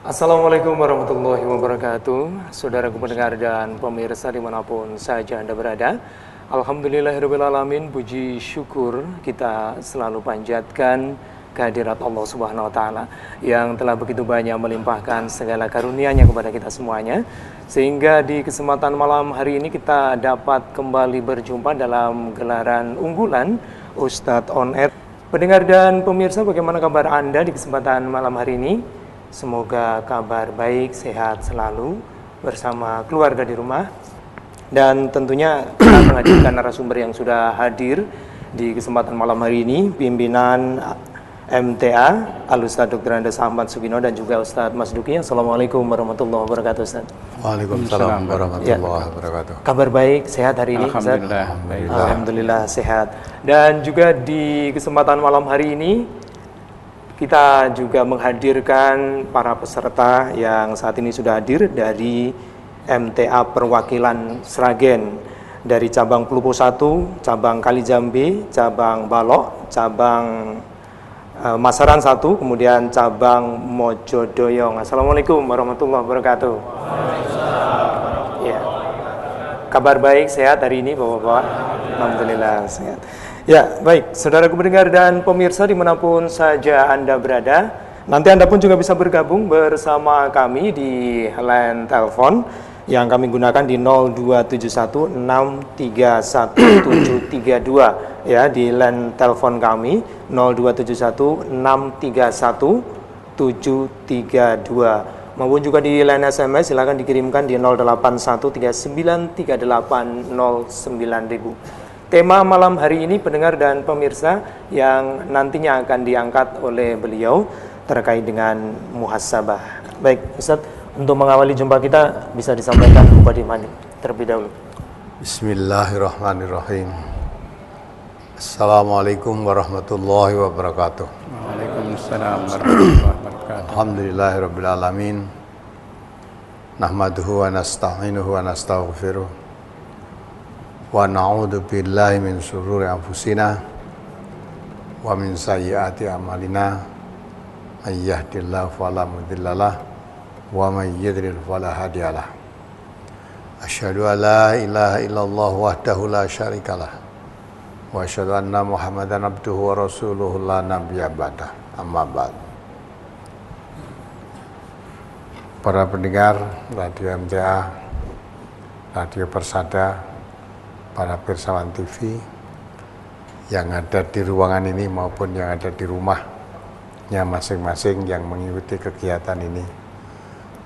Assalamualaikum warahmatullahi wabarakatuh. Saudaraku pendengar dan pemirsa dimanapun saja Anda berada, alhamdulillahirrahmanirrahim. Puji syukur kita selalu panjatkan kehadirat Allah Subhanahu wa Ta'ala yang telah begitu banyak melimpahkan segala karunia-Nya kepada kita semuanya, sehingga di kesempatan malam hari ini kita dapat kembali berjumpa dalam gelaran unggulan Ustadz On Air. Pendengar dan pemirsa, bagaimana kabar Anda di kesempatan malam hari ini? Semoga kabar baik, sehat selalu bersama keluarga di rumah. Dan tentunya kita menghadirkan narasumber yang sudah hadir di kesempatan malam hari ini, pimpinan MTA Al-Ustadz Dr. Andes Ahmad Sugino dan juga Ustadz Mas Duki. Assalamualaikum warahmatullahi wabarakatuh, Ustadz. Waalaikumsalam warahmatullahi wabarakatuh. Kabar baik, sehat hari ini, Ustadz? Alhamdulillah sehat. Dan juga di kesempatan malam hari ini kita juga menghadirkan para peserta yang saat ini sudah hadir dari MTA Perwakilan Sragen, dari cabang Pelupo 1, cabang Kalijambe, cabang Balok, cabang Masaran 1, kemudian cabang Mojodoyong. Assalamualaikum warahmatullahi wabarakatuh. Ya. Kabar baik, sehat hari ini Bapak-Bapak? Alhamdulillah sehat. Ya, baik, saudaraku pendengar dan pemirsa dimanapun saja Anda berada, nanti Anda pun juga bisa bergabung bersama kami di line telepon yang kami gunakan di 02716317732, ya, di line telepon kami 02716317732, maupun juga di line SMS silakan dikirimkan di 081393809000. Tema malam hari ini pendengar dan pemirsa yang nantinya akan diangkat oleh beliau terkait dengan muhasabah. Baik, Ustaz, untuk mengawali jumpa kita bisa disampaikan mukadimah terlebih dahulu. Bismillahirrahmanirrahim. Assalamualaikum warahmatullahi wabarakatuh. Waalaikumsalam warahmatullahi wabarakatuh. Alhamdulillahirabbil alamin. Nahmaduhu wa nasta'inuhu wa nastaghfiruh. Wa na'udzu billahi min syururi anfusina wa min sayyiati a'malina. May yahdihillahu fala mudhillalah wa may yudlil fala hadiyalah. Asyhadu an la ilaha illallah wahdahu la syarikalah wa asyhadu anna Muhammadan abduhu wa rasuluhu la nabiyya ba'dah. Amma ba'd. Para pendengar Radio MTA, Radio Persada, para pirsawan TV yang ada di ruangan ini maupun yang ada di rumahnya masing-masing yang mengikuti kegiatan ini.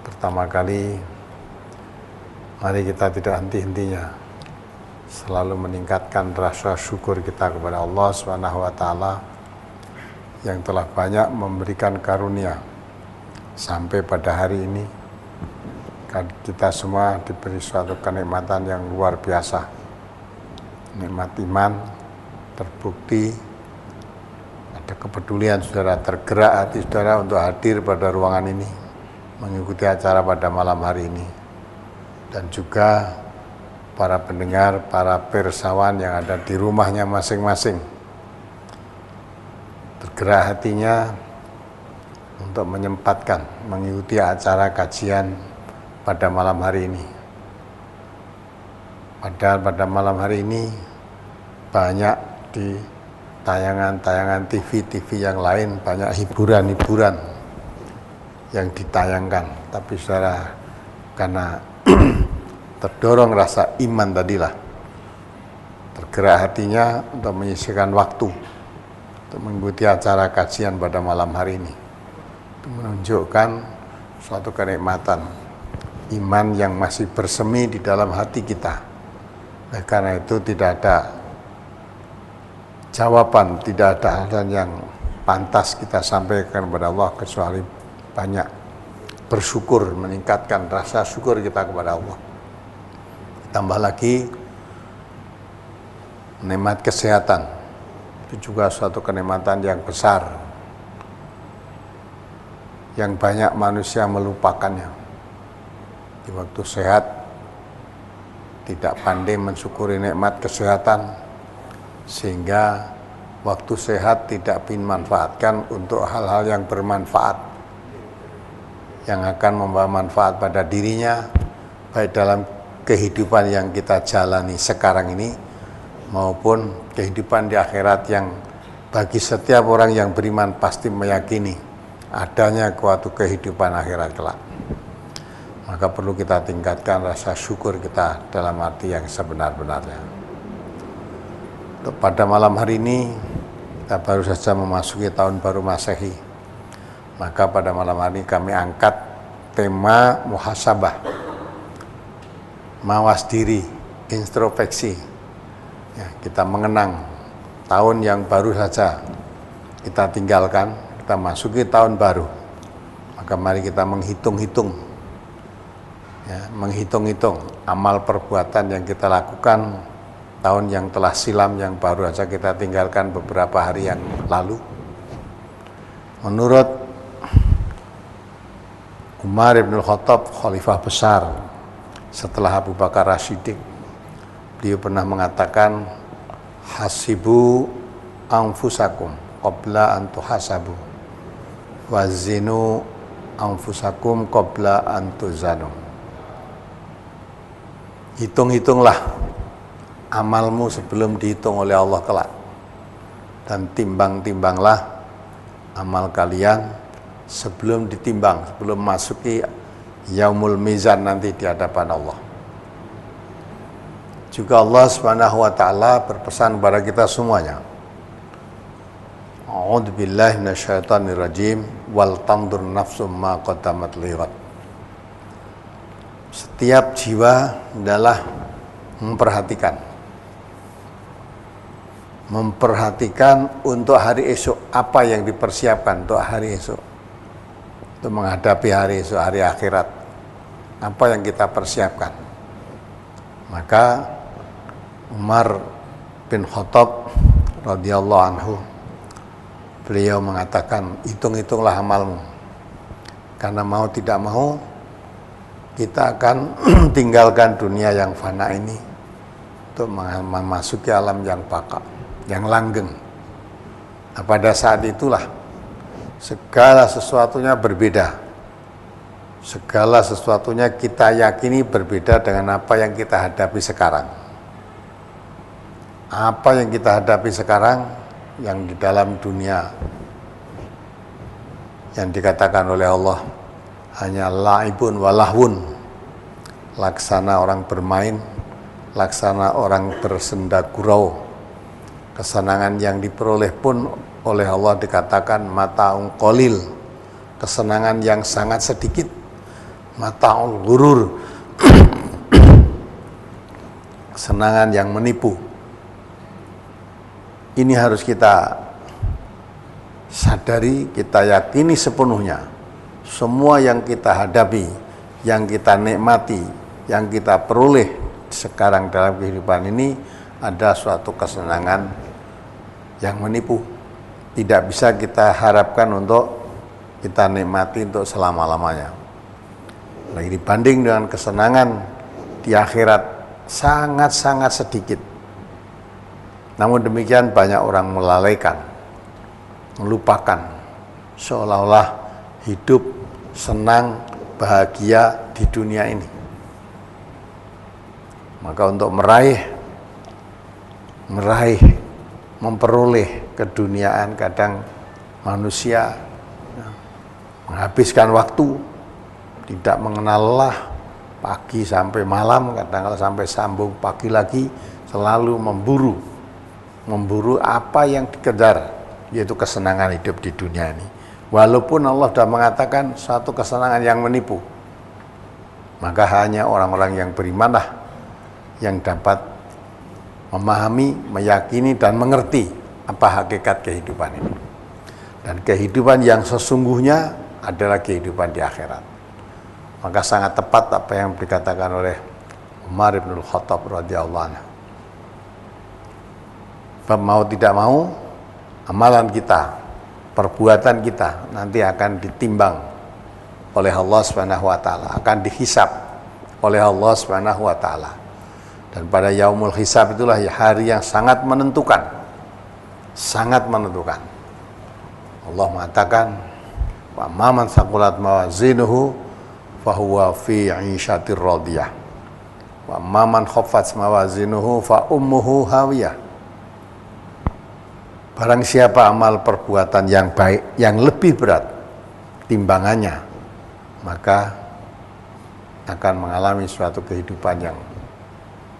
Pertama kali, mari kita tidak henti-hentinya selalu meningkatkan rasa syukur kita kepada Allah SWT yang telah banyak memberikan karunia sampai pada hari ini. Kita semua diberi suatu kenikmatan yang luar biasa. Nikmat iman terbukti, ada kepedulian saudara, tergerak hati saudara untuk hadir pada ruangan ini mengikuti acara pada malam hari ini. Dan juga para pendengar, para pirsawan yang ada di rumahnya masing-masing tergerak hatinya untuk menyempatkan mengikuti acara kajian pada malam hari ini. Padahal pada malam hari ini banyak di tayangan-tayangan TV yang lain, banyak hiburan-hiburan yang ditayangkan. Tapi saudara, karena terdorong rasa iman tadilah, tergerak hatinya untuk menyisihkan waktu untuk mengikuti acara kajian pada malam hari ini. Itu menunjukkan suatu kenikmatan iman yang masih bersemi di dalam hati kita. Karena itu tidak ada jawaban, tidak ada hal yang pantas kita sampaikan kepada Allah kecuali banyak bersyukur, meningkatkan rasa syukur kita kepada Allah. Tambah lagi nikmat kesehatan, itu juga suatu kenikmatan yang besar yang banyak manusia melupakannya. Di waktu sehat tidak pandai mensyukuri nikmat kesehatan, sehingga waktu sehat tidak dimanfaatkan untuk hal-hal yang bermanfaat. yang akan membawa manfaat pada dirinya, baik dalam kehidupan yang kita jalani sekarang ini maupun kehidupan di akhirat yang bagi setiap orang yang beriman pasti meyakini adanya suatu kehidupan akhirat kelak. Maka perlu kita tingkatkan rasa syukur kita dalam arti yang sebenar-benarnya. Pada malam hari ini kita baru saja memasuki tahun baru Masehi. Maka pada malam hari ini kami angkat tema muhasabah, mawas diri, introspeksi. Ya, kita mengenang tahun yang baru saja kita tinggalkan, kita masuki tahun baru. Maka mari kita menghitung-hitung, ya, menghitung-hitung amal perbuatan yang kita lakukan tahun yang telah silam, yang baru saja kita tinggalkan beberapa hari yang lalu. Menurut Umar bin Khattab, khalifah besar setelah Abu Bakar As-Siddiq, beliau pernah mengatakan, hasibu anfusakum qabla an tuhasabu wazinu anfusakum qabla an tuzanu. Hitung-hitunglah amalmu sebelum dihitung oleh Allah kelak, dan timbang-timbanglah amal kalian sebelum ditimbang, sebelum masuki yaumul mizan nanti di hadapan Allah. Juga Allah Subhanahu wa taala berpesan kepada kita semuanya, a'udzubillahi minasyaitonirrajim, wal tandur nafsum ma qaddamat lighad. Setiap jiwa adalah memperhatikan untuk hari esok, apa yang dipersiapkan untuk hari esok, untuk menghadapi hari esok, hari akhirat, apa yang kita persiapkan. Maka Umar bin Khattab radhiyallahu anhu, beliau mengatakan, hitung-hitunglah amalmu, karena mau tidak mau kita akan tinggalkan dunia yang fana ini untuk memasuki alam yang baka, yang langgeng. Nah, pada saat itulah segala sesuatunya berbeda. Segala sesuatunya kita yakini berbeda dengan apa yang kita hadapi sekarang. Apa yang kita hadapi sekarang, yang di dalam dunia, yang dikatakan oleh Allah hanya laibun walahwun, laksana orang bermain, laksana orang bersenda gurau. Kesenangan yang diperoleh pun oleh Allah dikatakan mata'un qalil, kesenangan yang sangat sedikit, mata'ul ghurur, kesenangan yang menipu. Ini harus kita sadari, kita yakini sepenuhnya. Semua yang kita hadapi, yang kita nikmati, yang kita peroleh sekarang dalam kehidupan ini ada suatu kesenangan yang menipu. Tidak bisa kita harapkan untuk kita nikmati untuk selama-lamanya. Lagi dibanding dengan kesenangan di akhirat sangat-sangat sedikit. Namun demikian banyak orang melalaikan, melupakan, seolah-olah hidup senang, bahagia di dunia ini. Maka untuk memperoleh keduniaan, kadang manusia menghabiskan waktu, tidak mengenal lelah, pagi sampai malam, kadang-kadang sampai sambung pagi lagi, selalu memburu apa yang dikejar, yaitu kesenangan hidup di dunia ini. Walaupun Allah sudah mengatakan suatu kesenangan yang menipu, maka hanya orang-orang yang berimanlah yang dapat memahami, meyakini, dan mengerti apa hakikat kehidupan ini. Dan kehidupan yang sesungguhnya adalah kehidupan di akhirat. Maka sangat tepat apa yang dikatakan oleh Umar bin Khattab radhiyallahu anhu. Mau tidak mau, amalan kita, perbuatan kita nanti akan ditimbang oleh Allah Subhanahu wa taala, akan dihisab oleh Allah Subhanahu wa taala. Dan pada yaumul hisab itulah hari yang sangat menentukan. Sangat menentukan. Allah mengatakan, Wa amman saqulat mawazinuhu fahuwa fi 'ishatir radiyah. Wa amman khaffat mawazinuhu fa ummuhu hawiyah. Barang siapa amal perbuatan yang baik, yang lebih berat timbangannya, maka akan mengalami suatu kehidupan yang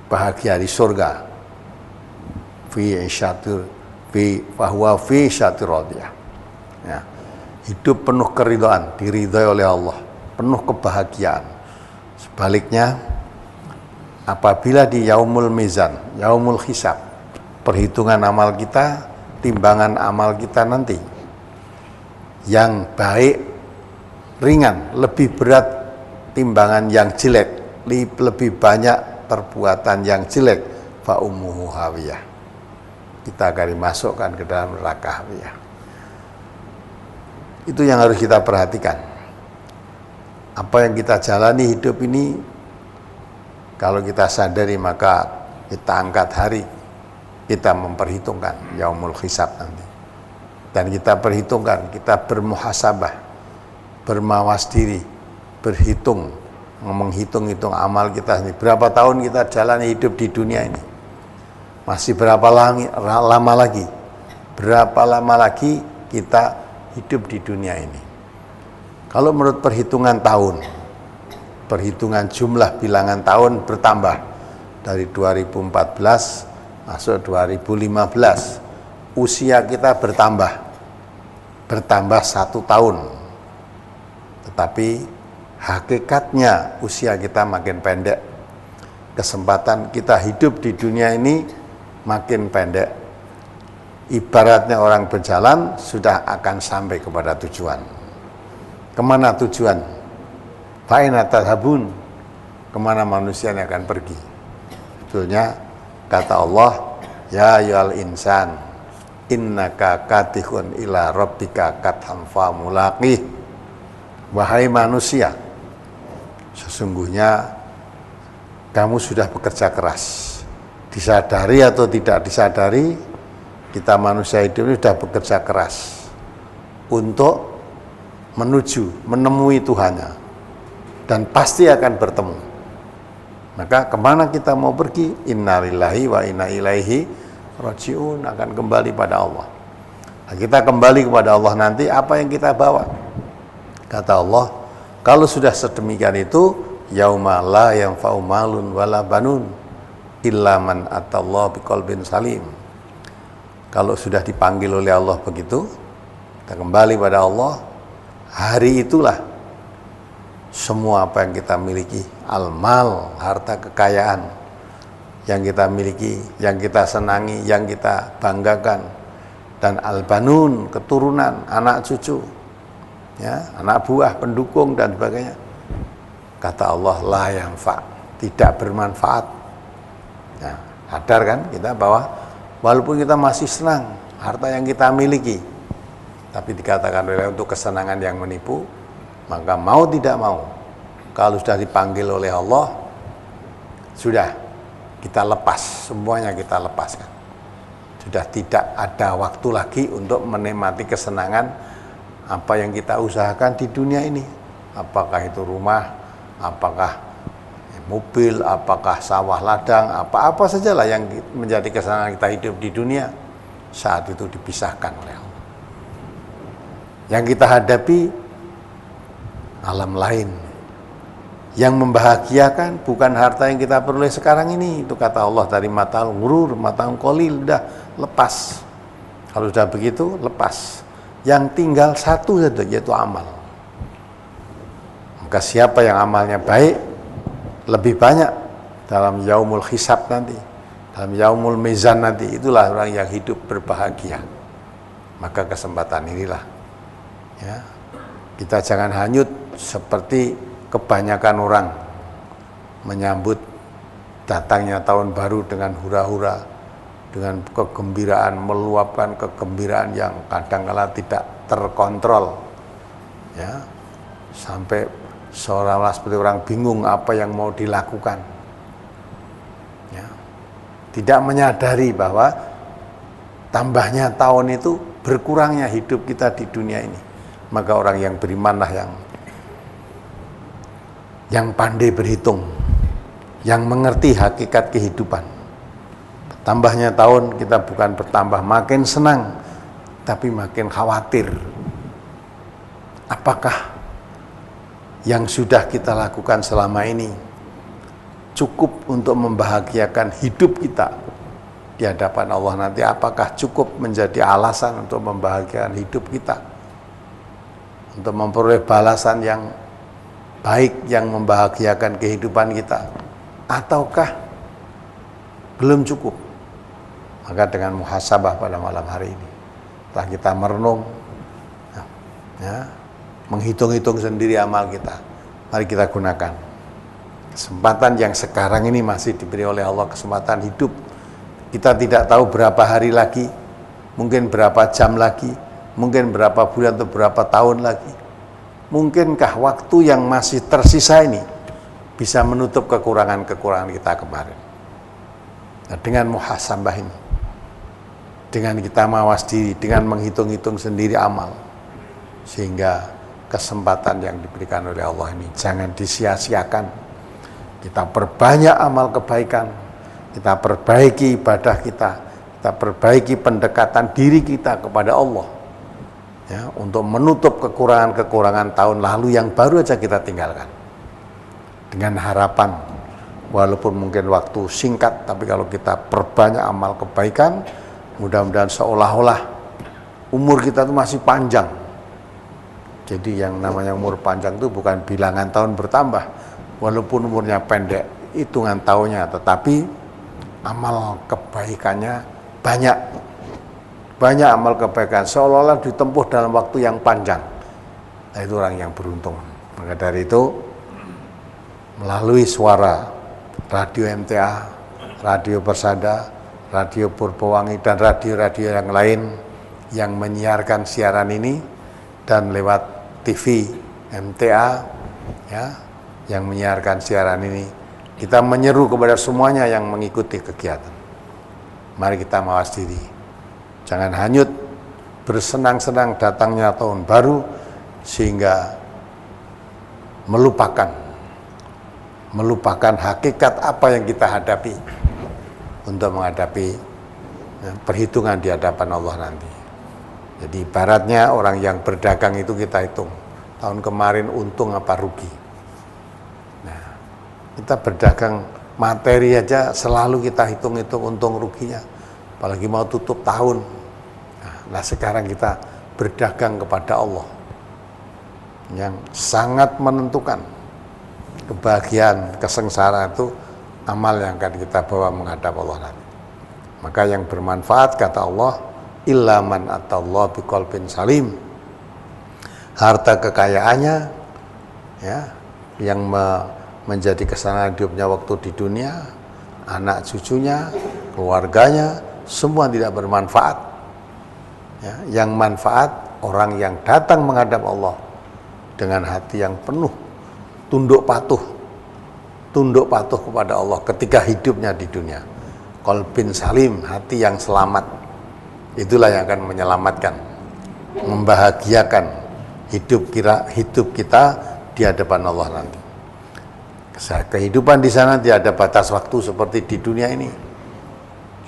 bahagia di surga. Fahuwa fi 'ishatir radiyah. Ya. Hidup penuh keridhaan, diridhai oleh Allah, penuh kebahagiaan. Sebaliknya, apabila di yaumul mizan, yaumul hisab, perhitungan amal kita, timbangan amal kita nanti, yang baik ringan, lebih berat timbangan yang jelek, lebih banyak perbuatan yang jelek, fa ummuhu hawiyah. Kita akan dimasukkan ke dalam neraka hawiyah. Itu yang harus kita perhatikan. Apa yang kita jalani hidup ini, kalau kita sadari maka kita angkat hari, kita memperhitungkan yaumul hisab nanti. Dan kita perhitungkan, kita bermuhasabah, bermawas diri, berhitung, menghitung-hitung amal kita ini. Berapa tahun kita jalani hidup di dunia ini? Masih berapa lama lagi? Berapa lama lagi kita hidup di dunia ini? Kalau menurut perhitungan tahun, perhitungan jumlah bilangan tahun bertambah dari 2014 masuk 2015, usia kita bertambah 1 tahun, tetapi hakikatnya usia kita makin pendek. Kesempatan kita hidup di dunia ini makin pendek. Ibaratnya orang berjalan sudah akan sampai kepada tujuan. Kemana tujuan? Fa'ina tadhabun, kemana manusia yang akan pergi? Sebetulnya kata Allah, ya ayyuhal insan, innaka katihun ila rabbika katham fa mulaqih. Wahai manusia, sesungguhnya kamu sudah bekerja keras. Disadari atau tidak disadari, kita manusia hidup ini sudah bekerja keras untuk menemui Tuhannya, dan pasti akan bertemu. Maka kemana kita mau pergi? Innalillahi wa inna ilaihi raji'un, akan kembali pada Allah. Nah, kita kembali kepada Allah nanti, apa yang kita bawa? Kata Allah, kalau sudah sedemikian itu, yauma la yanfa'u malun wala banun illa man atallaha biqalbin salim. Kalau sudah dipanggil oleh Allah begitu, kita kembali pada Allah, hari itulah semua apa yang kita miliki, al-mal, harta kekayaan yang kita miliki, yang kita senangi, yang kita banggakan, dan al-banun, keturunan, anak cucu, ya, anak buah, pendukung, dan sebagainya. Kata Allah, la yanfa, tidak bermanfaat. Nah, sadar kan kita bahwa walaupun kita masih senang harta yang kita miliki, tapi dikatakan oleh untuk kesenangan yang menipu, maka mau tidak mau, kalau sudah dipanggil oleh Allah, sudah kita lepas, semuanya kita lepaskan. Sudah tidak ada waktu lagi untuk menikmati kesenangan apa yang kita usahakan di dunia ini. Apakah itu rumah, apakah mobil, apakah sawah ladang, apa-apa sajalah yang menjadi kesenangan kita hidup di dunia, saat itu dipisahkan oleh Allah. Yang kita hadapi alam lain. Yang membahagiakan bukan harta yang kita peroleh sekarang ini. Itu kata Allah, dari mata'ul ghurur, mata'ul qalil, sudah lepas. Kalau sudah begitu, lepas. Yang tinggal satu saja, yaitu amal. Maka siapa yang amalnya baik, lebih banyak dalam yaumul hisab nanti, dalam yaumul mizan nanti, itulah orang yang hidup berbahagia. Maka kesempatan inilah, ya, kita jangan hanyut seperti kebanyakan orang menyambut datangnya tahun baru dengan hura-hura, dengan kegembiraan, meluapkan kegembiraan yang kadang-kala tidak terkontrol, ya, sampai seolah-olah seperti orang bingung apa yang mau dilakukan, ya. Tidak menyadari bahwa tambahnya tahun itu berkurangnya hidup kita di dunia ini. Maka orang yang berimanlah yang pandai berhitung, yang mengerti hakikat kehidupan. Tambahnya tahun kita bukan bertambah makin senang, tapi makin khawatir. Apakah yang sudah kita lakukan selama ini cukup untuk membahagiakan hidup kita di hadapan Allah nanti? Apakah cukup menjadi alasan untuk membahagiakan hidup kita, untuk memperoleh balasan yang baik yang membahagiakan kehidupan kita, ataukah belum cukup? Maka dengan muhasabah pada malam hari ini, setelah kita merenung, menghitung-hitung sendiri amal kita, mari kita gunakan kesempatan yang sekarang ini masih diberi oleh Allah, kesempatan hidup. Kita tidak tahu berapa hari lagi, mungkin berapa jam lagi, mungkin berapa bulan atau berapa tahun lagi. Mungkinkah waktu yang masih tersisa ini bisa menutup kekurangan-kekurangan kita kemarin? Nah, dengan muhasabah ini, dengan kita mawas diri, dengan menghitung-hitung sendiri amal, sehingga kesempatan yang diberikan oleh Allah ini jangan disia-siakan. Kita perbanyak amal kebaikan, kita perbaiki ibadah kita perbaiki pendekatan diri kita kepada Allah, ya, untuk menutup kekurangan-kekurangan tahun lalu yang baru aja kita tinggalkan. Dengan harapan, walaupun mungkin waktu singkat, tapi kalau kita perbanyak amal kebaikan, mudah-mudahan seolah-olah umur kita itu masih panjang. Jadi yang namanya umur panjang itu bukan bilangan tahun bertambah, walaupun umurnya pendek, hitungan tahunnya, tetapi amal kebaikannya banyak amal kebaikan, seolah-olah ditempuh dalam waktu yang panjang. Nah, itu orang yang beruntung. Maka dari itu, melalui suara radio MTA, radio Persada, radio Purbawangi, dan radio-radio yang lain yang menyiarkan siaran ini, dan lewat TV MTA, ya, yang menyiarkan siaran ini, kita menyeru kepada semuanya yang mengikuti kegiatan. Mari kita mawas diri, jangan hanyut bersenang-senang datangnya tahun baru sehingga melupakan hakikat apa yang kita hadapi untuk menghadapi perhitungan di hadapan Allah nanti. Jadi ibaratnya orang yang berdagang itu kita hitung, tahun kemarin untung apa rugi. Nah, kita berdagang materi aja selalu kita hitung-hitung untung ruginya, apalagi mau tutup tahun. Nah, sekarang kita berdagang kepada Allah yang sangat menentukan kebahagiaan, kesengsaraan itu amal yang akan kita bawa menghadap Allah nanti. Maka yang bermanfaat, kata Allah, illa man atallah biqalbin salim. Harta kekayaannya, ya, yang menjadi kesenangan hidupnya waktu di dunia, anak cucunya, keluarganya, semua tidak bermanfaat. Ya, yang manfaat orang yang datang menghadap Allah dengan hati yang penuh tunduk patuh kepada Allah ketika hidupnya di dunia. Qalbin salim, hati yang selamat. Itulah yang akan menyelamatkan, membahagiakan hidup kita di hadapan Allah nanti. Kehidupan di sana tidak ada batas waktu seperti di dunia ini.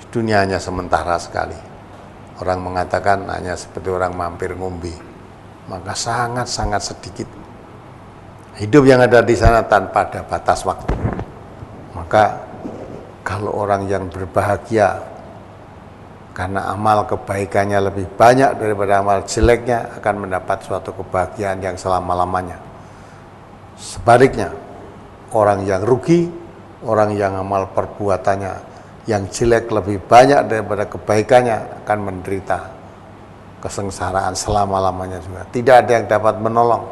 Di dunia hanya sementara sekali. Orang mengatakan hanya seperti orang mampir ngombe, maka sangat-sangat sedikit. Hidup yang ada di sana tanpa ada batas waktu. Maka kalau orang yang berbahagia karena amal kebaikannya lebih banyak daripada amal jeleknya, akan mendapat suatu kebahagiaan yang selama-lamanya. Sebaliknya, orang yang rugi, orang yang amal perbuatannya yang jelek lebih banyak daripada kebaikannya, akan menderita kesengsaraan selama-lamanya juga. Tidak ada yang dapat menolong.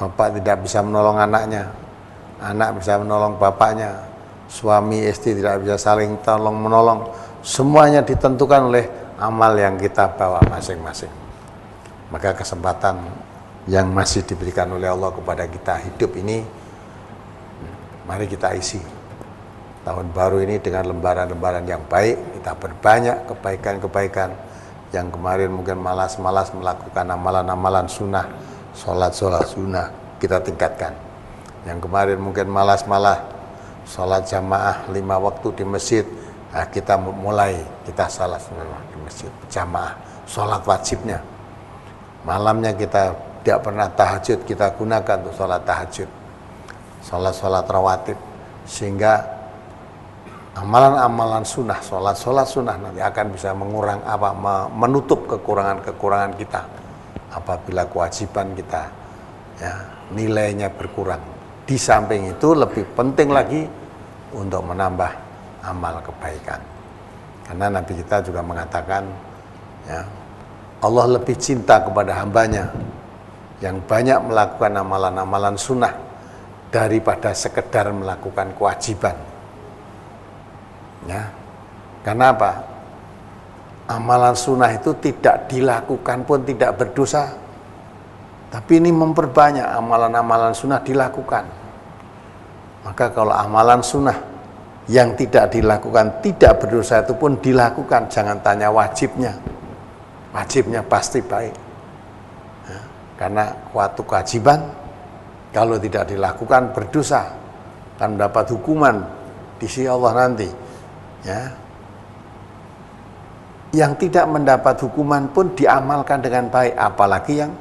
Bapak tidak bisa menolong anaknya, anak bisa menolong bapaknya, suami istri tidak bisa saling tolong-menolong. Semuanya ditentukan oleh amal yang kita bawa masing-masing. Maka kesempatan yang masih diberikan oleh Allah kepada kita hidup ini, mari kita isi tahun baru ini dengan lembaran-lembaran yang baik. Kita berbanyak kebaikan-kebaikan yang kemarin mungkin malas-malas melakukan amalan-amalan sunnah, sholat sunnah, kita tingkatkan. Yang kemarin mungkin malas-malas sholat jamaah 5 waktu di masjid, nah kita mulai, kita sholat di masjid, jamaah, sholat wajibnya. Malamnya kita tidak pernah tahajud, kita gunakan untuk sholat tahajud, sholat rawatib, sehingga amalan-amalan sunnah, sholat sunnah nanti akan bisa menutup kekurangan-kekurangan kita apabila kewajiban kita ya, nilainya berkurang. Di samping itu lebih penting lagi untuk menambah amal kebaikan, karena Nabi kita juga mengatakan ya, Allah lebih cinta kepada hambanya yang banyak melakukan amalan-amalan sunnah daripada sekedar melakukan kewajiban. Ya, karena apa? Amalan sunnah itu tidak dilakukan pun tidak berdosa, tapi ini memperbanyak amalan-amalan sunnah dilakukan. Maka kalau amalan sunnah yang tidak dilakukan tidak berdosa itu pun dilakukan, jangan tanya wajibnya. Wajibnya pasti baik ya, karena suatu kewajiban kalau tidak dilakukan berdosa, akan mendapat hukuman di sisi Allah nanti. Ya, yang tidak mendapat hukuman pun diamalkan dengan baik, apalagi yang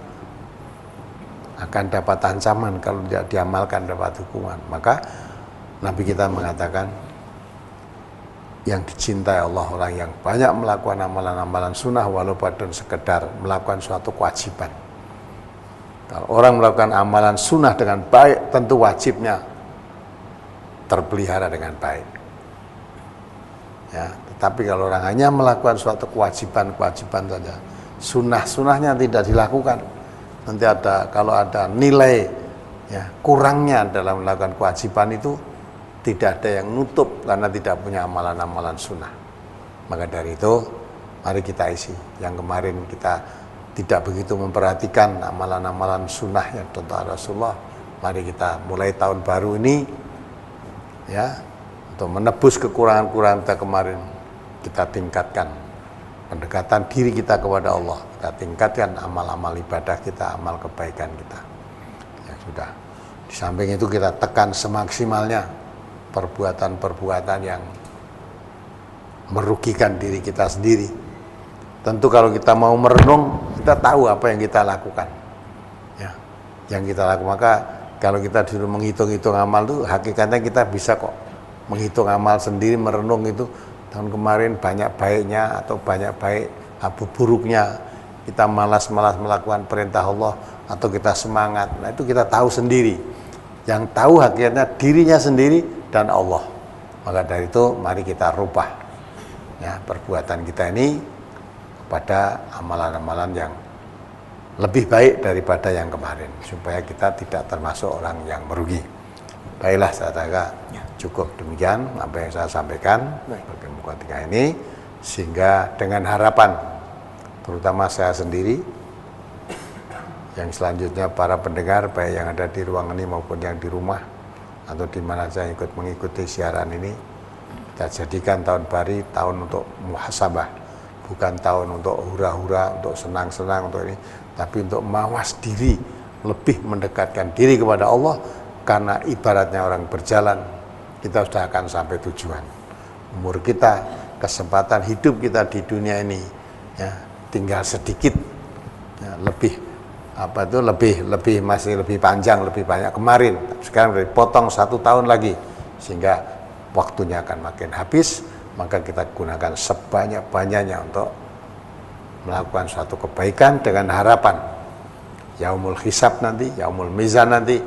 akan dapat ancaman kalau tidak diamalkan dapat hukuman. Maka Nabi kita mengatakan yang dicintai Allah orang yang banyak melakukan amalan-amalan sunnah walaupun sekedar melakukan suatu kewajiban. Kalau orang melakukan amalan sunnah dengan baik, tentu wajibnya terpelihara dengan baik. Ya, tetapi kalau orang hanya melakukan suatu kewajiban saja, sunnahnya tidak dilakukan, nanti kalau ada nilai ya, kurangnya dalam melakukan kewajiban itu tidak ada yang nutup karena tidak punya amalan-amalan sunnah. Maka dari itu mari kita isi. Yang kemarin kita tidak begitu memperhatikan amalan-amalan sunnahnya tentang Rasulullah. Mari kita mulai tahun baru ini ya, untuk menebus kekurangan-kekurangan kita kemarin, kita tingkatkan pendekatan diri kita kepada Allah, kita tingkatkan amal-amal ibadah kita, amal kebaikan kita. Ya sudah. Di samping itu kita tekan semaksimalnya perbuatan-perbuatan yang merugikan diri kita sendiri. Tentu kalau kita mau merenung, kita tahu apa yang kita lakukan. Ya, yang kita lakukan. Maka kalau kita disuruh menghitung-hitung amal itu, hakikatnya kita bisa kok menghitung amal sendiri, merenung itu tahun kemarin banyak baiknya atau banyak baik atau buruknya, kita malas-malas melakukan perintah Allah atau kita semangat. Nah itu kita tahu sendiri. Yang tahu hakikatnya dirinya sendiri dan Allah. Maka dari itu mari kita rubah ya, perbuatan kita ini kepada amalan-amalan yang lebih baik daripada yang kemarin, supaya kita tidak termasuk orang yang merugi. Baiklah, saudara, cukup demikian apa yang saya sampaikan bagi muka tiga ini, sehingga dengan harapan terutama saya sendiri, yang selanjutnya para pendengar baik yang ada di ruangan ini maupun yang di rumah atau di mana saya ikut mengikuti siaran ini, kita jadikan tahun baru tahun untuk muhasabah, bukan tahun untuk hura-hura, untuk senang-senang, untuk ini, tapi untuk mawas diri, lebih mendekatkan diri kepada Allah. Karena ibaratnya orang berjalan, kita sudah akan sampai tujuan. Umur kita, kesempatan hidup kita di dunia ini ya, tinggal sedikit ya, masih lebih panjang, lebih banyak kemarin. Sekarang dipotong 1 tahun lagi, sehingga waktunya akan makin habis. Maka kita gunakan sebanyak-banyaknya untuk melakukan suatu kebaikan dengan harapan yaumul hisab nanti, yaumul mizan nanti,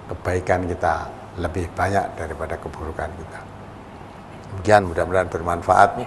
kebaikan kita lebih banyak daripada keburukan kita. Demikian, mudah-mudahan bermanfaat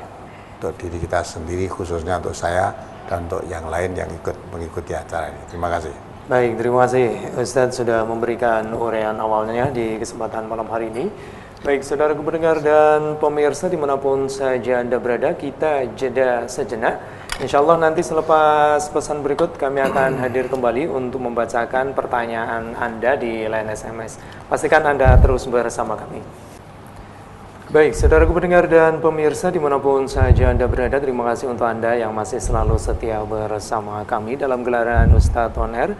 untuk diri kita sendiri, khususnya untuk saya dan untuk yang lain yang ikut mengikuti acara ini. Terima kasih. Baik, terima kasih Ustadz sudah memberikan uraian awalnya di kesempatan malam hari ini. Baik, saudara pendengar dan pemirsa dimanapun saja Anda berada, kita jeda sejenak. Insya Allah nanti selepas pesan berikut kami akan hadir kembali untuk membacakan pertanyaan Anda di line SMS. Pastikan Anda terus bersama kami. Baik, saudaraku pendengar dan pemirsa dimanapun saja Anda berada, terima kasih untuk Anda yang masih selalu setia bersama kami dalam gelaran Ustadz On Air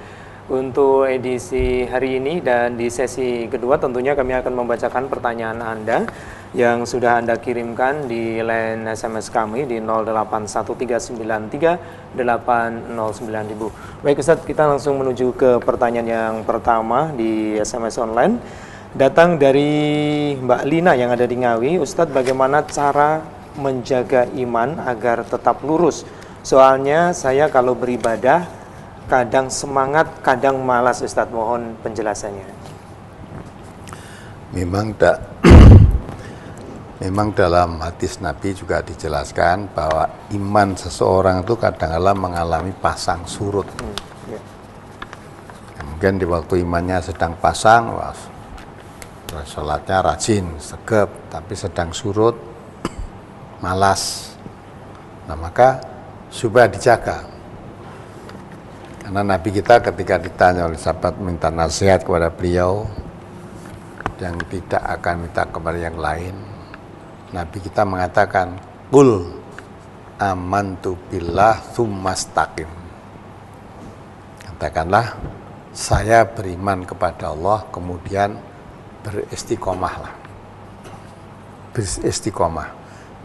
untuk edisi hari ini. Dan di sesi kedua tentunya kami akan membacakan pertanyaan Anda yang sudah Anda kirimkan di line SMS kami di 081393809000. Baik Ustadz, kita langsung menuju ke pertanyaan yang pertama di SMS online. Datang dari Mbak Lina yang ada di Ngawi. Ustadz, bagaimana cara menjaga iman agar tetap lurus? Soalnya saya kalau beribadah kadang semangat, kadang malas Ustadz. Mohon penjelasannya. Memang dalam hadis Nabi juga dijelaskan bahwa iman seseorang itu kadang-kadang mengalami pasang surut. Ya. Mungkin di waktu imannya sedang pasang, sholatnya rajin, segep, tapi sedang surut, malas. Nah, maka supaya dijaga. Karena Nabi kita ketika ditanya oleh sahabat minta nasihat kepada beliau yang tidak akan minta kepada yang lain, Nabi kita mengatakan, "Qul amantu billah tsumastaqim." Katakanlah, saya beriman kepada Allah, kemudian beristiqomahlah. Beristiqomah.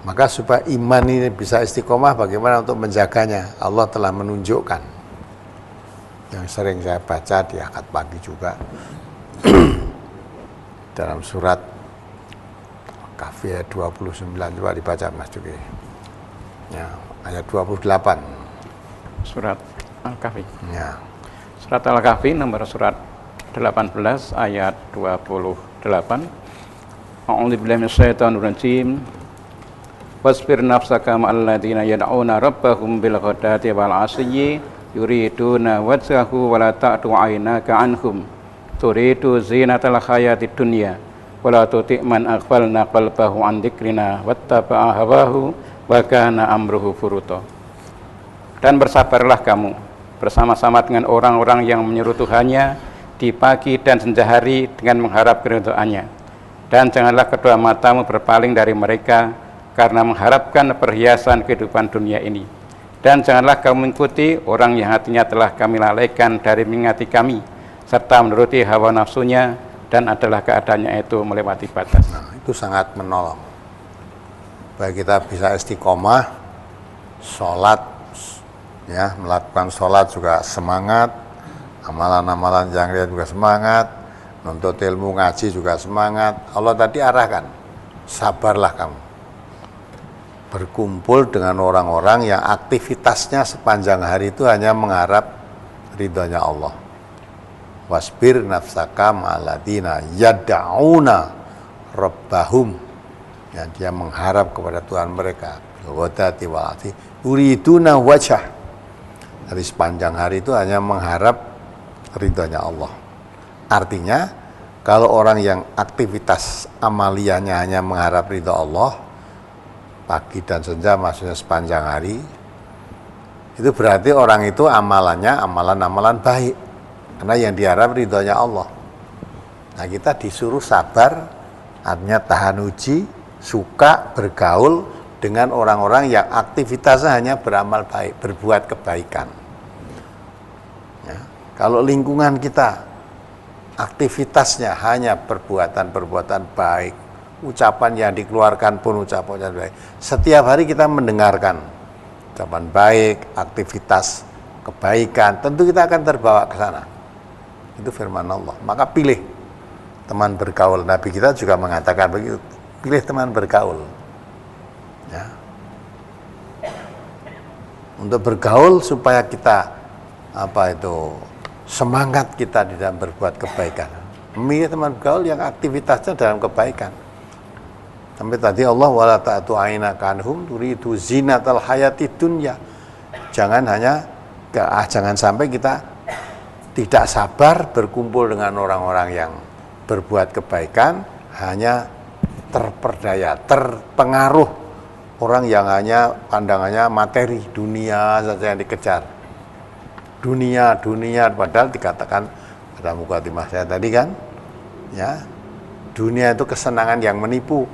Maka supaya iman ini bisa istiqomah, bagaimana untuk menjaganya? Allah telah menunjukkan. Yang sering saya baca di akad pagi juga dalam surat Kahfi ayat 29, coba dibaca Mas Juki. Ya, ayat 28. Surat Al-Kahfi. Ya. Surat Al-Kahfi nomor surat 18 ayat 28. A'udzubillahi minasyaitonir rajim. Wasbir nafsaka ma'al ladzina yad'una rabbahum bil ghadati wal 'ashyi yuriduna wajhahu wa la ta'du 'ainaka 'anhum turidu zinatal hayatid dunya wa la tuti' man aghfalna qalbahu 'an dzikrina wattaba'a hawahu wa kana amruhu furuta. Dan bersabarlah kamu bersama-sama dengan orang-orang yang menyeru Tuhannya di pagi dan senja hari dengan mengharap keridhaannya. Dan janganlah kedua matamu berpaling dari mereka karena mengharapkan perhiasan kehidupan dunia ini. Dan janganlah kamu mengikuti orang yang hatinya telah kami lalaikan dari mengingati kami, serta menuruti hawa nafsunya, dan adalah keadaannya itu melewati batas. Nah, itu sangat menolong. Baik kita bisa istiqomah, sholat, ya, melakukan sholat juga semangat, amalan-amalan yang lain juga semangat, nuntut ilmu ngaji juga semangat. Allah tadi arahkan, sabarlah kamu. Berkumpul dengan orang-orang yang aktivitasnya sepanjang hari itu hanya mengharap ridhonya Allah. Wasbir nafsaka ma'aladina yada'una rabbahum, yang dia mengharap kepada Tuhan mereka. Ghadati wal 'ashyi yuriduna wajhah. Dari sepanjang hari itu hanya mengharap ridhonya Allah. Artinya, kalau orang yang aktivitas amaliyahnya hanya mengharap ridho Allah, pagi dan senja maksudnya sepanjang hari, itu berarti orang itu amalannya amalan-amalan baik, karena yang diharap ridhonya Allah. Nah, kita disuruh sabar, artinya tahan uji, suka bergaul dengan orang-orang yang aktivitasnya hanya beramal baik, berbuat kebaikan. Kalau lingkungan kita aktivitasnya hanya perbuatan-perbuatan baik, ucapan yang dikeluarkan pun ucapan baik, setiap hari kita mendengarkan ucapan baik, aktivitas kebaikan, tentu kita akan terbawa ke sana. Itu firman Allah. Maka pilih teman bergaul. Nabi kita juga mengatakan begitu, pilih teman bergaul. Ya. Untuk bergaul supaya kita semangat kita di dalam berbuat kebaikan. Memilih teman bergaul yang aktivitasnya dalam kebaikan. Sampai tadi Allah wala ta'tu ainaka anhum turidu zinatal hayati dunya. Jangan sampai kita tidak sabar berkumpul dengan orang-orang yang berbuat kebaikan, hanya terperdaya, terpengaruh orang yang hanya pandangannya materi, dunia saja yang dikejar. Dunia, padahal dikatakan pada mukadimah saya tadi kan, ya, dunia itu kesenangan yang menipu.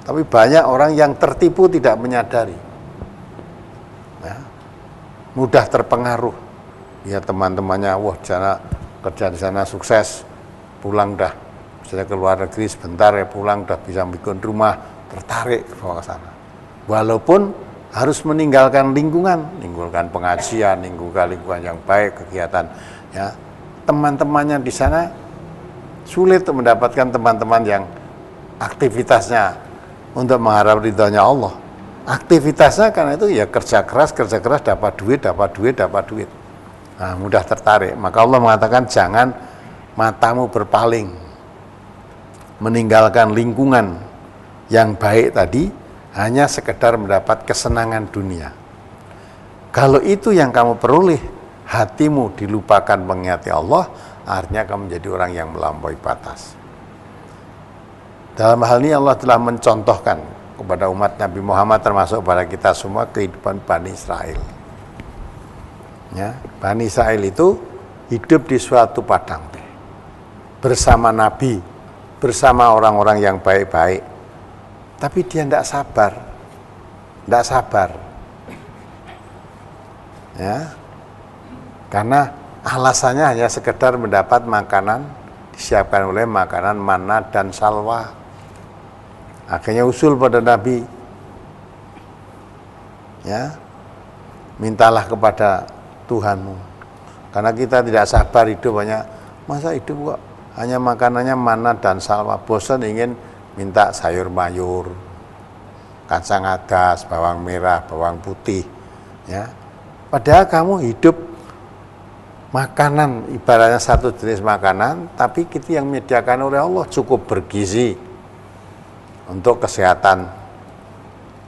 Tapi banyak orang yang tertipu tidak menyadari, ya, mudah terpengaruh. Ya teman-temannya, wah sana kerja di sana sukses, pulang dah, misalnya ke luar negeri sebentar ya pulang dah bisa bikin rumah, tertarik ke sana. Walaupun harus meninggalkan lingkungan, meninggalkan pengajian, meninggalkan lingkungan yang baik, kegiatan, ya teman-temannya di sana sulit untuk mendapatkan teman-teman yang aktivitasnya untuk mengharap ridhonya Allah. Aktivitasnya karena itu ya kerja keras dapat duit. Nah, mudah tertarik. Maka Allah mengatakan jangan matamu berpaling, meninggalkan lingkungan yang baik tadi hanya sekedar mendapat kesenangan dunia. Kalau itu yang kamu peroleh, hatimu dilupakan mengingati Allah, artinya kamu menjadi orang yang melampaui batas. Dalam hal ini Allah telah mencontohkan kepada umat Nabi Muhammad termasuk kepada kita semua kehidupan Bani Israel. Ya, Bani Israel itu hidup di suatu padang bersama Nabi, bersama orang-orang yang baik-baik. Tapi dia tidak sabar. Ya, karena alasannya hanya sekedar mendapat makanan, disiapkan oleh makanan manna dan salwa. Akhirnya usul pada Nabi, ya, mintalah kepada Tuhanmu, karena kita tidak sabar hidup hanya, masa hidup kok hanya makanannya manna dan salwa, bosan ingin minta sayur mayur, kacang adas, bawang merah, bawang putih, ya. Padahal kamu hidup makanan ibaratnya satu jenis makanan, tapi itu yang menyediakan oleh Allah cukup bergizi untuk kesehatan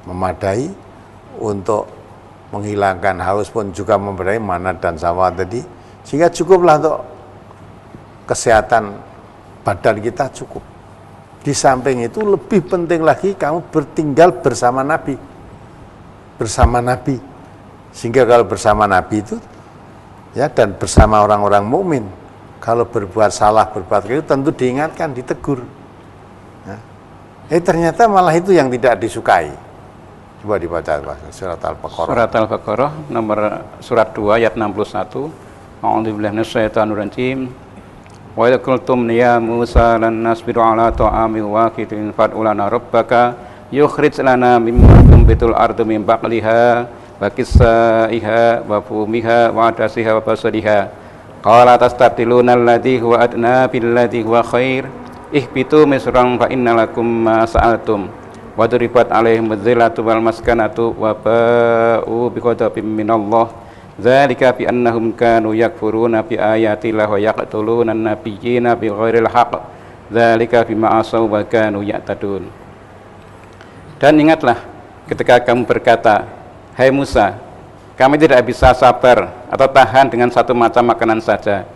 memadai, untuk menghilangkan haus pun juga memberi manna dan salwa tadi, sehingga cukuplah untuk kesehatan badan kita cukup. Di samping itu lebih penting lagi kamu bertinggal bersama Nabi, sehingga kalau bersama Nabi itu, ya, dan bersama orang-orang mukmin, kalau berbuat salah, berbuat keliru tentu diingatkan, ditegur. Ya. Ternyata malah itu yang tidak disukai. Coba dibaca surat Al-Baqarah. Surat Al-Baqarah nomor surat 2 ayat 61. A'udzubillahi minasyaitonir rajim. Wa idh qultum ya Musa lan nasbiru ala ta'amin wahidin fad'u lana rabbaka yukhrij lana mimma tunbitul ardu min baqliha wa qissaiha wa fumiha wa adasiha wa basaliha. Qala tastabdiluna alladhi huwa adna billadhi huwa khair. Ihbitu misran fa innalakum ma sa'altum wa duribat alaihim dzillatu wal maskanatu wa ba'u bighadabin minallah dzalika bi annahum kanu yakfuruna bi ayatillah wa yaqtuluna an-nabiyyina bighairil haqq dzalika bima asaw wa kanu ya'tadun. Dan ingatlah ketika kamu berkata, hai Musa, kami tidak bisa sabar atau tahan dengan satu macam makanan saja.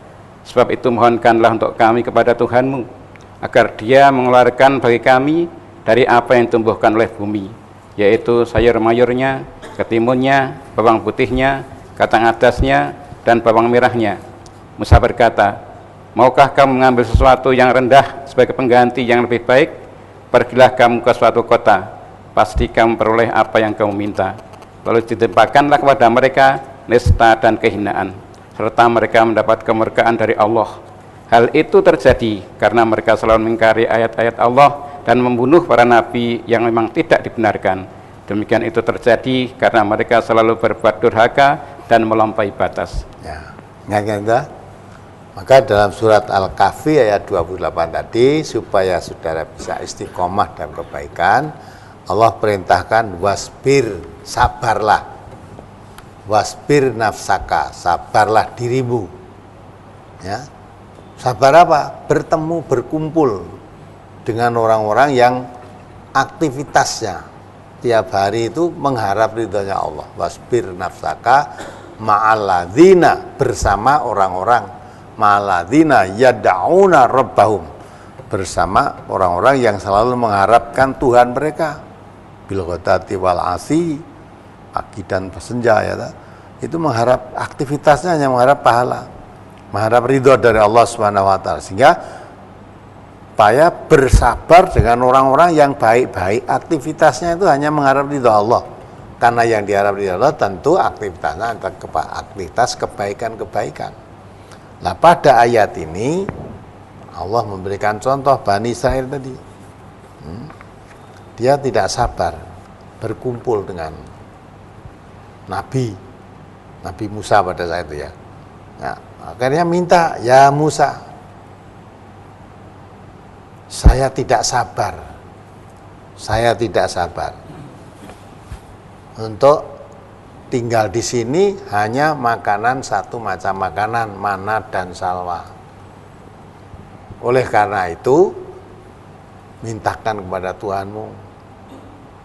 Sebab itu mohonkanlah untuk kami kepada Tuhanmu agar Dia mengeluarkan bagi kami dari apa yang tumbuhkan oleh bumi, yaitu sayur mayurnya, ketimunnya, bawang putihnya, kacang adasnya, dan bawang merahnya. Musa berkata, maukah kamu mengambil sesuatu yang rendah sebagai pengganti yang lebih baik? Pergilah kamu ke suatu kota, pasti kamu peroleh apa yang kamu minta. Lalu ditimpakanlah kepada mereka nista dan kehinaan, serta mereka mendapat kemurkaan dari Allah. Hal itu terjadi karena mereka selalu mengingkari ayat-ayat Allah dan membunuh para nabi yang memang tidak dibenarkan. Demikian itu terjadi karena mereka selalu berbuat durhaka dan melampaui batas. Ya, ingat. Maka dalam surat Al-Kahfi ayat 28 tadi, supaya saudara bisa istiqomah dalam kebaikan, Allah perintahkan wasbir, sabarlah. Wasbir nafsaka, sabarlah dirimu. Ya. Sabar apa? Bertemu, berkumpul dengan orang-orang yang aktivitasnya tiap hari itu mengharap ridhonya Allah. Wasbir nafsaka ma'alladzina, bersama orang-orang, ma'alladzina yad'una rabbahum, bersama orang-orang yang selalu mengharapkan Tuhan mereka. Bil ghadati wal asi, pagi dan senja, ya, itu mengharap, aktivitasnya hanya mengharap pahala, mengharap ridho dari Allah Subhanahu wa taala. Sehingga supaya bersabar dengan orang-orang yang baik-baik. Aktivitasnya itu hanya mengharap ridha Allah. Karena yang diharap ridha Allah tentu aktivitasnya aktivitas kebaikan-kebaikan. Nah, pada ayat ini Allah memberikan contoh Bani Israil tadi. Dia tidak sabar berkumpul dengan Nabi Musa pada saat itu ya. Nah, akhirnya minta, ya Musa, saya tidak sabar untuk tinggal di sini hanya makanan satu macam makanan, mana dan salwa. Oleh karena itu, mintakan kepada Tuhanmu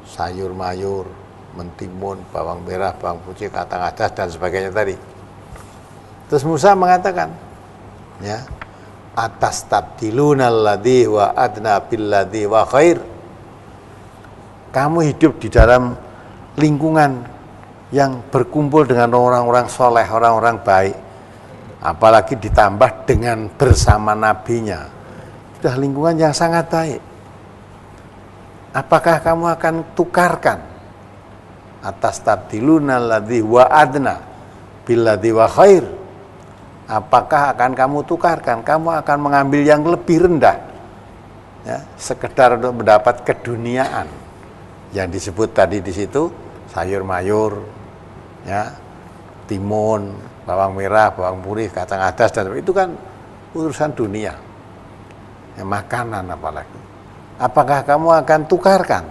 sayur mayur, mentimun, bawang merah, bawang putih, kacang adas dan sebagainya tadi. Terus Musa mengatakan, ya, atas tabdiluna alladhi wa adna billadhi wa khair. Kamu hidup di dalam lingkungan yang berkumpul dengan orang-orang soleh, orang-orang baik, apalagi ditambah dengan bersama nabinya, sudah lingkungan yang sangat baik. Apakah kamu akan tukarkan atas tabdiluna alladhi wa adna billadhi wa khair? Apakah akan kamu tukarkan? Kamu akan mengambil yang lebih rendah, ya, sekedar untuk mendapat keduniaan yang disebut tadi di situ, sayur mayur, ya, timun, bawang merah, bawang putih, kacang adas, dan itu kan urusan dunia, ya, makanan apalagi. Apakah kamu akan tukarkan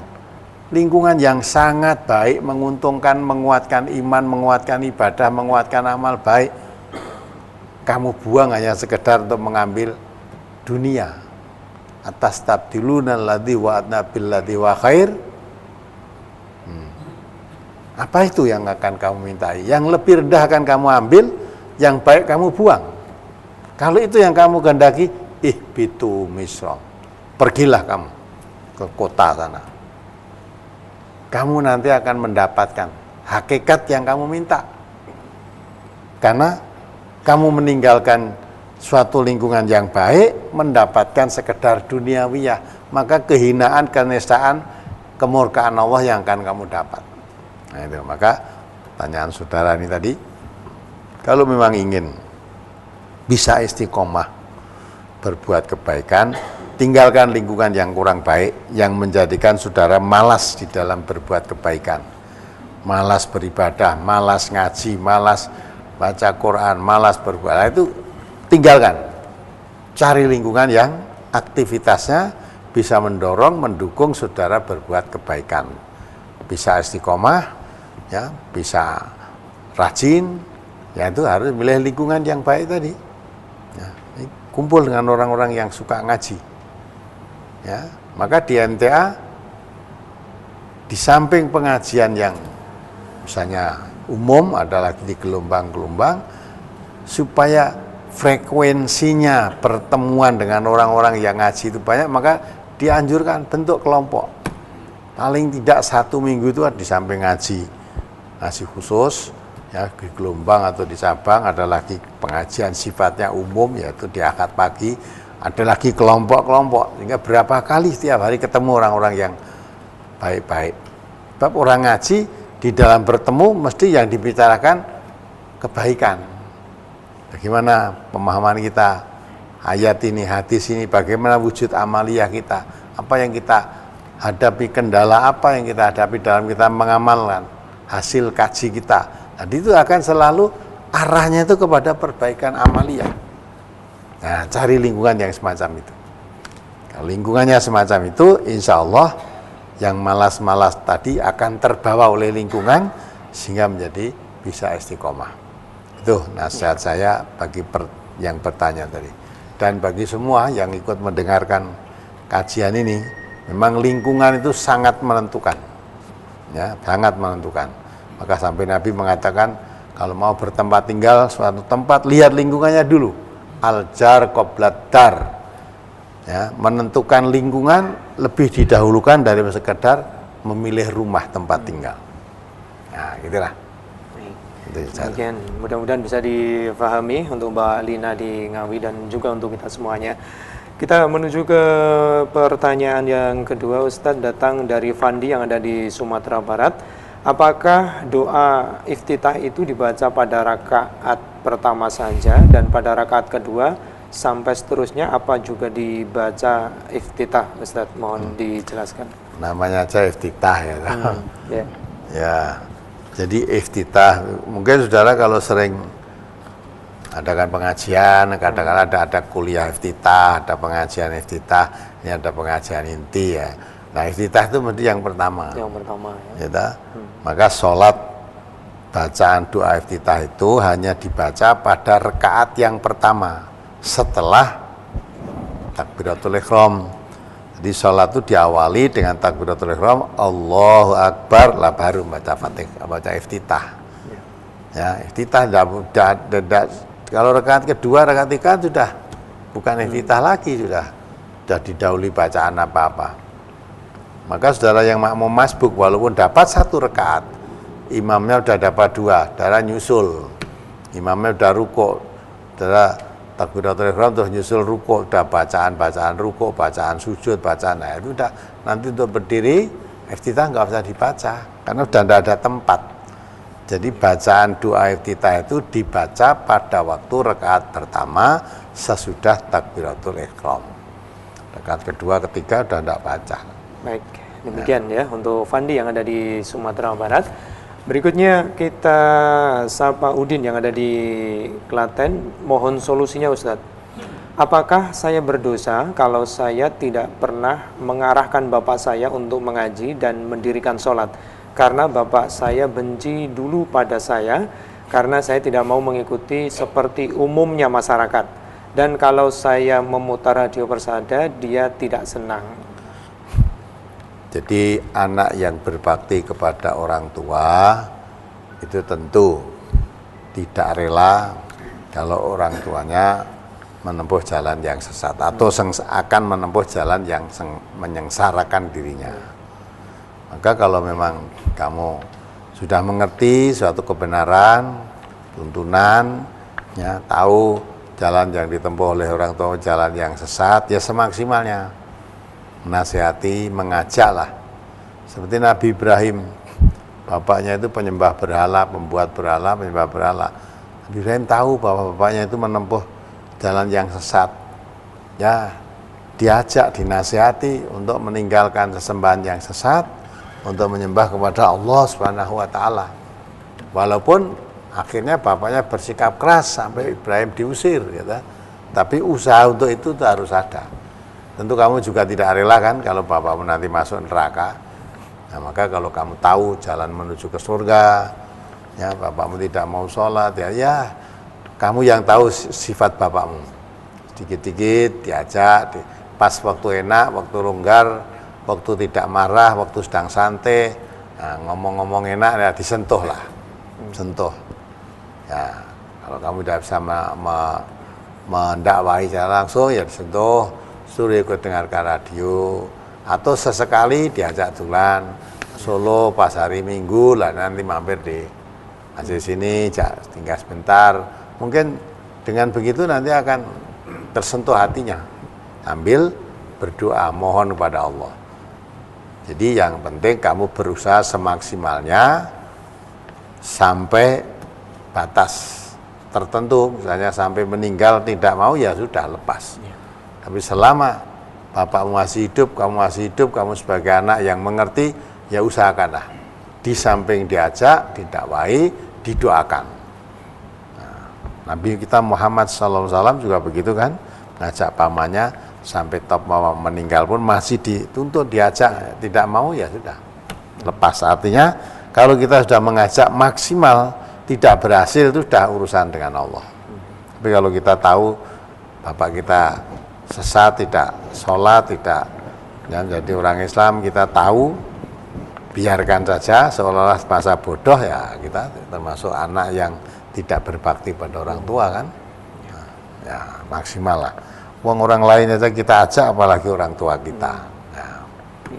lingkungan yang sangat baik, menguntungkan, menguatkan iman, menguatkan ibadah, menguatkan amal baik, kamu buang hanya sekedar untuk mengambil dunia? Atas tabdiluna alladhi wa adna billadhi wa khair. Apa itu yang akan kamu mintai? Yang lebih rendah akan kamu ambil, yang baik kamu buang. Kalau itu yang kamu kehendaki, ihbitu misra, pergilah kamu ke kota sana. Kamu nanti akan mendapatkan hakikat yang kamu minta. Karena kamu meninggalkan suatu lingkungan yang baik, mendapatkan sekedar duniawiyah, maka kehinaan, kenistaan, kemurkaan Allah yang akan kamu dapat. Nah itu, maka pertanyaan saudara ini tadi, kalau memang ingin bisa istiqomah berbuat kebaikan, tinggalkan lingkungan yang kurang baik, yang menjadikan saudara malas di dalam berbuat kebaikan, malas beribadah, malas ngaji, malas baca Quran, malas berbuat. Nah, itu tinggalkan. Cari lingkungan yang aktivitasnya bisa mendorong, mendukung saudara berbuat kebaikan. Bisa istiqomah, ya, bisa rajin, ya itu harus milih lingkungan yang baik tadi. Ya, kumpul dengan orang-orang yang suka ngaji. Ya, maka di MTA di samping pengajian yang misalnya umum, ada lagi di gelombang-gelombang, supaya frekuensinya pertemuan dengan orang-orang yang ngaji itu banyak, maka dianjurkan bentuk kelompok. Paling tidak 1 minggu itu di samping ngaji khusus, ya, di gelombang atau di cabang, ada lagi pengajian sifatnya umum, yaitu di akad pagi, ada lagi kelompok-kelompok, sehingga berapa kali setiap hari ketemu orang-orang yang baik-baik. Sebab orang ngaji di dalam bertemu mesti yang dibicarakan kebaikan. Bagaimana pemahaman kita ayat ini, hadis ini, bagaimana wujud amaliyah kita, apa yang kita hadapi, kendala apa yang kita hadapi dalam kita mengamalkan hasil kaji kita. Nah, itu akan selalu arahnya itu kepada perbaikan amaliyah. Nah, cari lingkungan yang semacam itu. Kalau lingkungannya semacam itu, insya Allah yang malas-malas tadi akan terbawa oleh lingkungan sehingga menjadi bisa istiqomah. Itu nasihat saya bagi yang bertanya tadi. Dan bagi semua yang ikut mendengarkan kajian ini, memang lingkungan itu sangat menentukan. Ya, sangat menentukan. Maka sampai Nabi mengatakan, kalau mau bertempat tinggal suatu tempat, lihat lingkungannya dulu. Al-jar qoblat dar. Ya, menentukan lingkungan lebih didahulukan dari sekedar memilih rumah tempat tinggal. Nah, gitulah. Demikian, mudah-mudahan bisa difahami untuk Mbak Lina di Ngawi dan juga untuk kita semuanya. Kita menuju ke pertanyaan yang kedua, Ustadz, datang dari Fandi yang ada di Sumatera Barat. Apakah doa iftitah itu dibaca pada rakaat pertama saja dan pada rakaat kedua sampai seterusnya, apa juga dibaca iftitah, Ustadz? Mohon dijelaskan. Namanya aja iftitah ya. Yeah. Ya, jadi iftitah, mungkin saudara kalau sering adakan pengajian, kadang-kadang ada kuliah iftitah, ada pengajian iftitah, ini ada pengajian inti ya. Nah, iftitah itu mesti yang pertama. Yang pertama ya. Gitu? Maka sholat bacaan doa iftitah itu hanya dibaca pada rakaat yang pertama setelah takbiratul ihram. Jadi sholat itu diawali dengan takbiratul ihram, Allahu Akbar, lah baru baca Fatihah, baca iftitah. Ya, iftitah kalau rakaat kedua, rakaat ketiga sudah bukan iftitah lagi, sudah didahului bacaan apa-apa. Maka saudara yang makmum masbuk walaupun dapat satu rakaat, imamnya sudah dapat dua, saudara nyusul. Imamnya sudah rukuk, saudara takbiratul ihram terus nyusul rukuk, sudah bacaan rukuk, bacaan sujud, bacaan, nah itu sudah nanti untuk berdiri iftitah nggak usah dibaca karena sudah tidak ada tempat. Jadi bacaan doa iftitah itu dibaca pada waktu rakaat pertama sesudah takbiratul ihram. Rakaat kedua, ketiga sudah tidak baca. Baik, demikian ya untuk Fandi yang ada di Sumatera Barat. Berikutnya kita sapa Udin yang ada di Klaten. Mohon solusinya, Ustadz. Apakah saya berdosa kalau saya tidak pernah mengarahkan bapak saya untuk mengaji dan mendirikan sholat? Karena bapak saya benci dulu pada saya karena saya tidak mau mengikuti seperti umumnya masyarakat. Dan kalau saya memutar radio Persada, dia tidak senang. Jadi anak yang berbakti kepada orang tua itu tentu tidak rela kalau orang tuanya menempuh jalan yang sesat atau akan menempuh jalan yang menyengsarakan dirinya. Maka kalau memang kamu sudah mengerti suatu kebenaran, tuntunan, ya, tahu jalan yang ditempuh oleh orang tua jalan yang sesat, ya semaksimalnya menasihati, mengajaklah. Seperti Nabi Ibrahim, bapaknya itu penyembah berhala, pembuat berhala, penyembah berhala. Nabi Ibrahim tahu bahwa bapaknya itu menempuh jalan yang sesat. Ya, diajak, dinasihati untuk meninggalkan sesembahan yang sesat, untuk menyembah kepada Allah Subhanahu wa taala. Walaupun akhirnya bapaknya bersikap keras sampai Ibrahim diusir, gitu. Tapi usaha untuk itu harus ada. Tentu kamu juga tidak rela kan kalau bapakmu nanti masuk neraka. Nah, maka kalau kamu tahu jalan menuju ke surga, ya bapakmu tidak mau sholat, ya kamu yang tahu sifat bapakmu. Sedikit-sedikit diajak, pas waktu enak, waktu longgar, waktu tidak marah, waktu sedang santai, nah, ngomong-ngomong enak ya disentuh lah, sentuh. Ya, kalau kamu tidak bisa mendakwahi secara langsung ya disentuh. Suruh ikut dengarkan radio atau sesekali diajak jalan Solo pas hari Minggu lah, nanti mampir di masjid sini tinggal sebentar. Mungkin dengan begitu nanti akan tersentuh hatinya sambil berdoa mohon kepada Allah. Jadi yang penting kamu berusaha semaksimalnya sampai batas tertentu, misalnya sampai meninggal tidak mau ya sudah lepas. Tapi selama bapakmu masih hidup, kamu sebagai anak yang mengerti, ya usahakanlah. Di samping diajak, didakwahi, didoakan. Nah, Nabi kita Muhammad SAW juga begitu kan, ngajak pamannya sampai top mau meninggal pun masih dituntut, diajak, tidak mau ya sudah. Lepas, artinya kalau kita sudah mengajak maksimal, tidak berhasil itu sudah urusan dengan Allah. Tapi kalau kita tahu bapak kita sesat, tidak sholat, tidak ya, jadi orang Islam, kita tahu, biarkan saja seolah-olah masa bodoh, ya kita termasuk anak yang tidak berbakti pada orang tua kan, ya maksimal lah. Uang orang lain aja kita ajak, apalagi orang tua kita.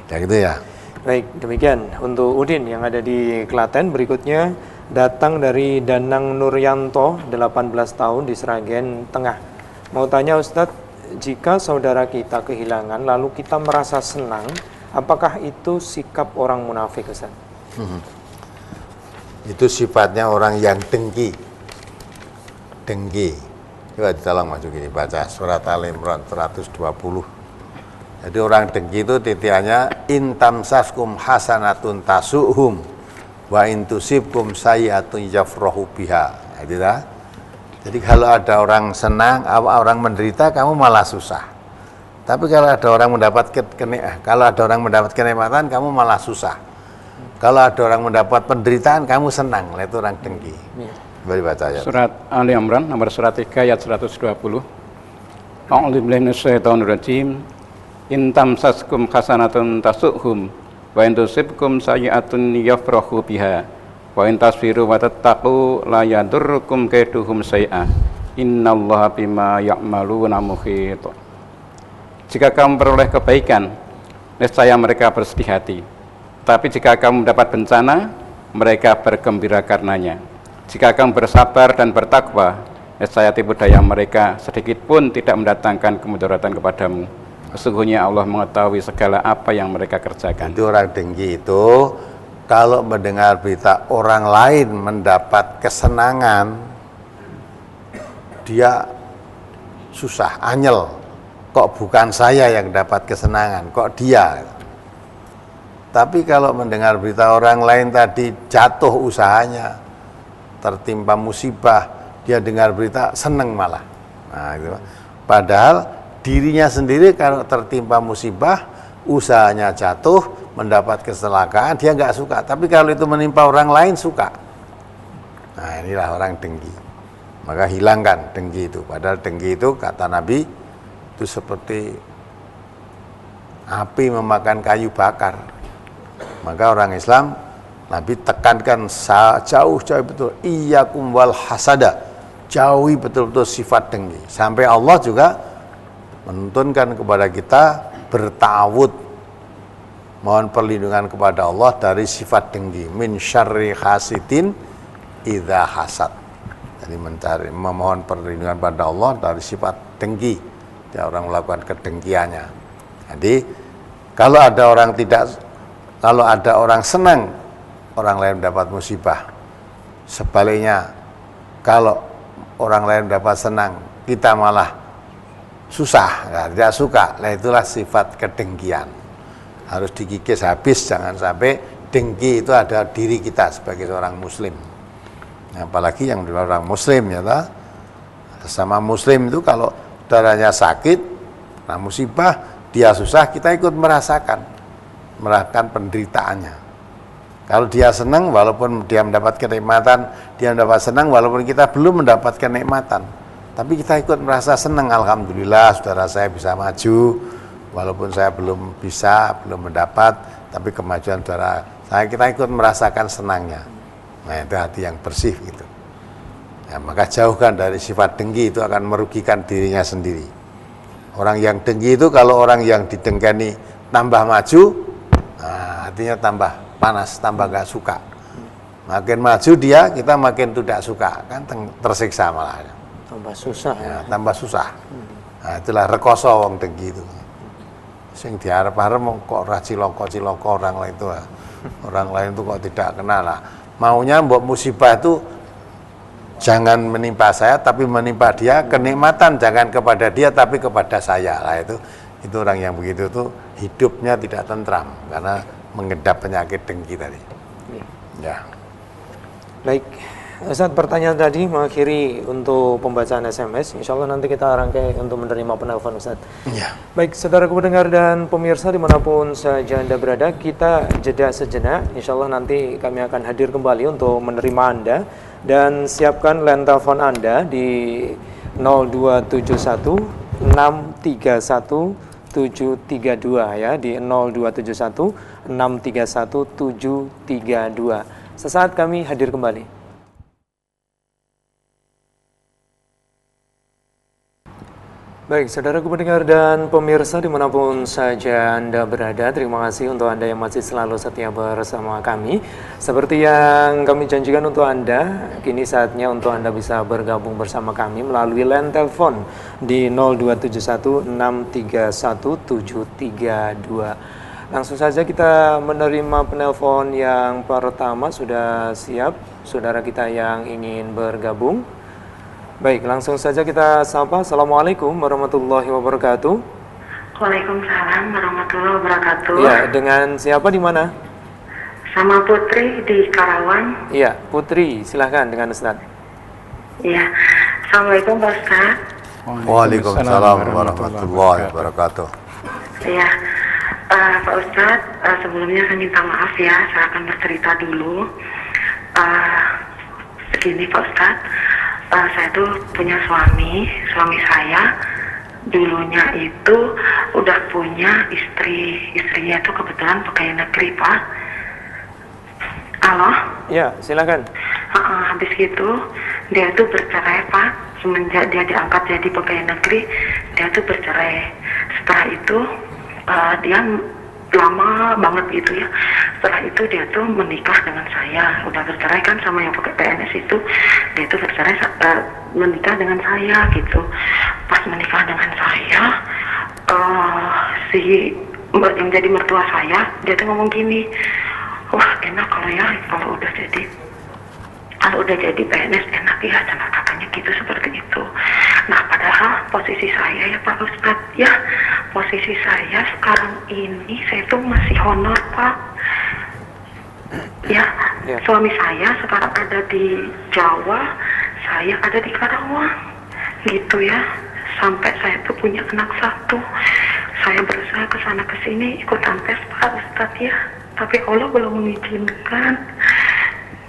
Ya gitu ya. Baik, demikian untuk Udin yang ada di Klaten. Berikutnya datang dari Danang Nuryanto, 18 tahun di Sragen Tengah. Mau tanya Ustadz, jika saudara kita kehilangan lalu kita merasa senang, apakah itu sikap orang munafik, Ustaz? Itu sifatnya orang yang dengki. Dengki. Coba ditolong maju gini, baca surat Al-Imran 120. Jadi orang dengki itu titiannya intamsaskum hasanatun tasuhum wa intusibkum sayyatun yafrahu biha. Gitu dah. Jadi kalau ada orang senang, orang menderita, kamu malah susah. Tapi kalau ada orang mendapat kenikmatan, kamu malah susah. Kalau ada orang mendapat penderitaan, kamu senang. Nah, itu orang dengki. Beri baca ya. Surat Ali Imran nomor surat 3 ayat 120. A'udzubillahi minasyaitonirrajim. In tamsaskum hasanatun tasuhum wa in tusibkum sayyi'atun yafrahu biha wa in tasbiru wa tattaqu la yadurrukum kaiduhum syai'a innallaha bima ya'maluna muhit. Jika kamu peroleh kebaikan, niscaya mereka bersedih hati. Tapi jika kamu mendapat bencana, mereka bergembira karenanya. Jika kamu bersabar dan bertakwa, niscaya tipu daya mereka sedikit pun tidak mendatangkan kemudaratan kepadamu. Sesungguhnya Allah mengetahui segala apa yang mereka kerjakan. Itu orang dengki itu kalau mendengar berita orang lain mendapat kesenangan, dia susah, anyel. Kok bukan saya yang dapat kesenangan, kok dia? Tapi kalau mendengar berita orang lain tadi jatuh usahanya, tertimpa musibah, dia dengar berita seneng malah. Nah, itu. Padahal dirinya sendiri kalau tertimpa musibah, usahanya jatuh, mendapat kecelakaan, dia nggak suka. Tapi kalau itu menimpa orang lain, suka. Nah, inilah orang dengki. Maka hilangkan dengki itu. Padahal dengki itu, kata Nabi, itu seperti api memakan kayu bakar. Maka orang Islam, Nabi tekankan jauh-jauh betul, iyyakum wal hasada, jauhi betul-betul sifat dengki. Sampai Allah juga menuntunkan kepada kita bertawud, mohon perlindungan kepada Allah dari sifat dengki, min syarri hasidin idza hasad. Jadi memohon perlindungan pada Allah dari sifat dengki, dia orang melakukan kedengkiannya. Jadi kalau ada orang senang orang lain mendapat musibah, sebaliknya kalau orang lain mendapat senang, kita malah susah, tidak suka. Nah, itulah sifat kedengkian. Harus dikikis habis, jangan sampai dengki itu ada diri kita sebagai seorang muslim. Apalagi yang orang muslim ya, sesama muslim itu kalau saudaranya sakit, nah musibah, dia susah, kita ikut merasakan penderitaannya. Kalau dia senang, walaupun dia mendapat kenikmatan, dia mendapat senang, walaupun kita belum mendapat kenikmatan. Tapi kita ikut merasa senang, alhamdulillah saudara saya bisa maju, walaupun saya belum mendapat, tapi kemajuan saudara saya, kita ikut merasakan senangnya. Nah, itu hati yang bersih gitu. Ya, maka jauhkan dari sifat dengki, itu akan merugikan dirinya sendiri. Orang yang dengki itu kalau orang yang didengkani tambah maju, nah, hatinya tambah panas, tambah gak suka. Makin maju dia, kita makin tidak suka, kan tersiksa malah. Tambah susah ya, tambah susah. Nah, itulah rekoso wong dengki itu. Sing diarep-arep kok ora cilaka-cilaka orang lain itu. Orang lain itu kok tidak kenal lah. Maunya mbok musibah itu jangan menimpa saya tapi menimpa dia, kenikmatan jangan kepada dia tapi kepada saya. Lah itu orang yang begitu tuh hidupnya tidak tentram karena mengedap penyakit dengki tadi. Ya. Baik. Ustaz, pertanyaan tadi mengakhiri untuk pembacaan SMS. Insya Allah nanti kita rangkai untuk menerima penelpon, Ustaz. Ya. Baik, saudara pendengar dan pemirsa dimanapun saja Anda berada, kita jeda sejenak. Insya Allah nanti kami akan hadir kembali untuk menerima Anda. Dan siapkan line telepon Anda di 0271 631 732 ya, di 0271 631 732. Sesaat kami hadir kembali. Baik, saudaraku pendengar dan pemirsa dimanapun saja Anda berada, terima kasih untuk Anda yang masih selalu setia bersama kami. Seperti yang kami janjikan untuk Anda, kini saatnya untuk Anda bisa bergabung bersama kami melalui line telepon di 0271631732. Langsung saja kita menerima penelpon yang pertama. Sudah siap saudara kita yang ingin bergabung? Baik, langsung saja kita sapa. Assalamualaikum warahmatullahi wabarakatuh. Waalaikumsalam warahmatullahi wabarakatuh. Ya, dengan siapa di mana? Sama Putri di Karawang. Iya, Putri, silahkan dengan Ustaz. Iya. Assalamualaikum Pak Ustaz. Waalaikumsalam warahmatullahi wabarakatuh. Iya. Pak Ustaz, sebelumnya saya minta maaf ya, saya akan bercerita dulu. Begini Pak Ustaz, saya tuh punya suami saya dulunya itu udah punya istrinya itu kebetulan pegawai negeri Pak. Halo? Ya, silakan. Habis gitu dia tuh bercerai Pak, semenjak dia diangkat jadi pegawai negeri dia tuh bercerai. Setelah itu dia lama banget gitu ya. Setelah itu dia tuh menikah dengan saya, udah bercerai kan sama yang pakai PNS itu, dia tuh bercerai menikah dengan saya gitu. Pas menikah dengan saya, si yang jadi mertua saya, dia tuh ngomong gini, wah enak kalau udah jadi PNS enak ya, sama katanya gitu seperti itu. Nah padahal posisi saya ya Pak Ustadz ya, posisi saya sekarang ini saya tuh masih honor Pak. Ya, suami saya sekarang ada di Jawa, saya ada di Karawang, gitu ya. Sampai saya tuh punya anak satu, saya berusaha ke sana ke sini ikutan tes Pak Ustadz ya, tapi Allah belum mengizinkan,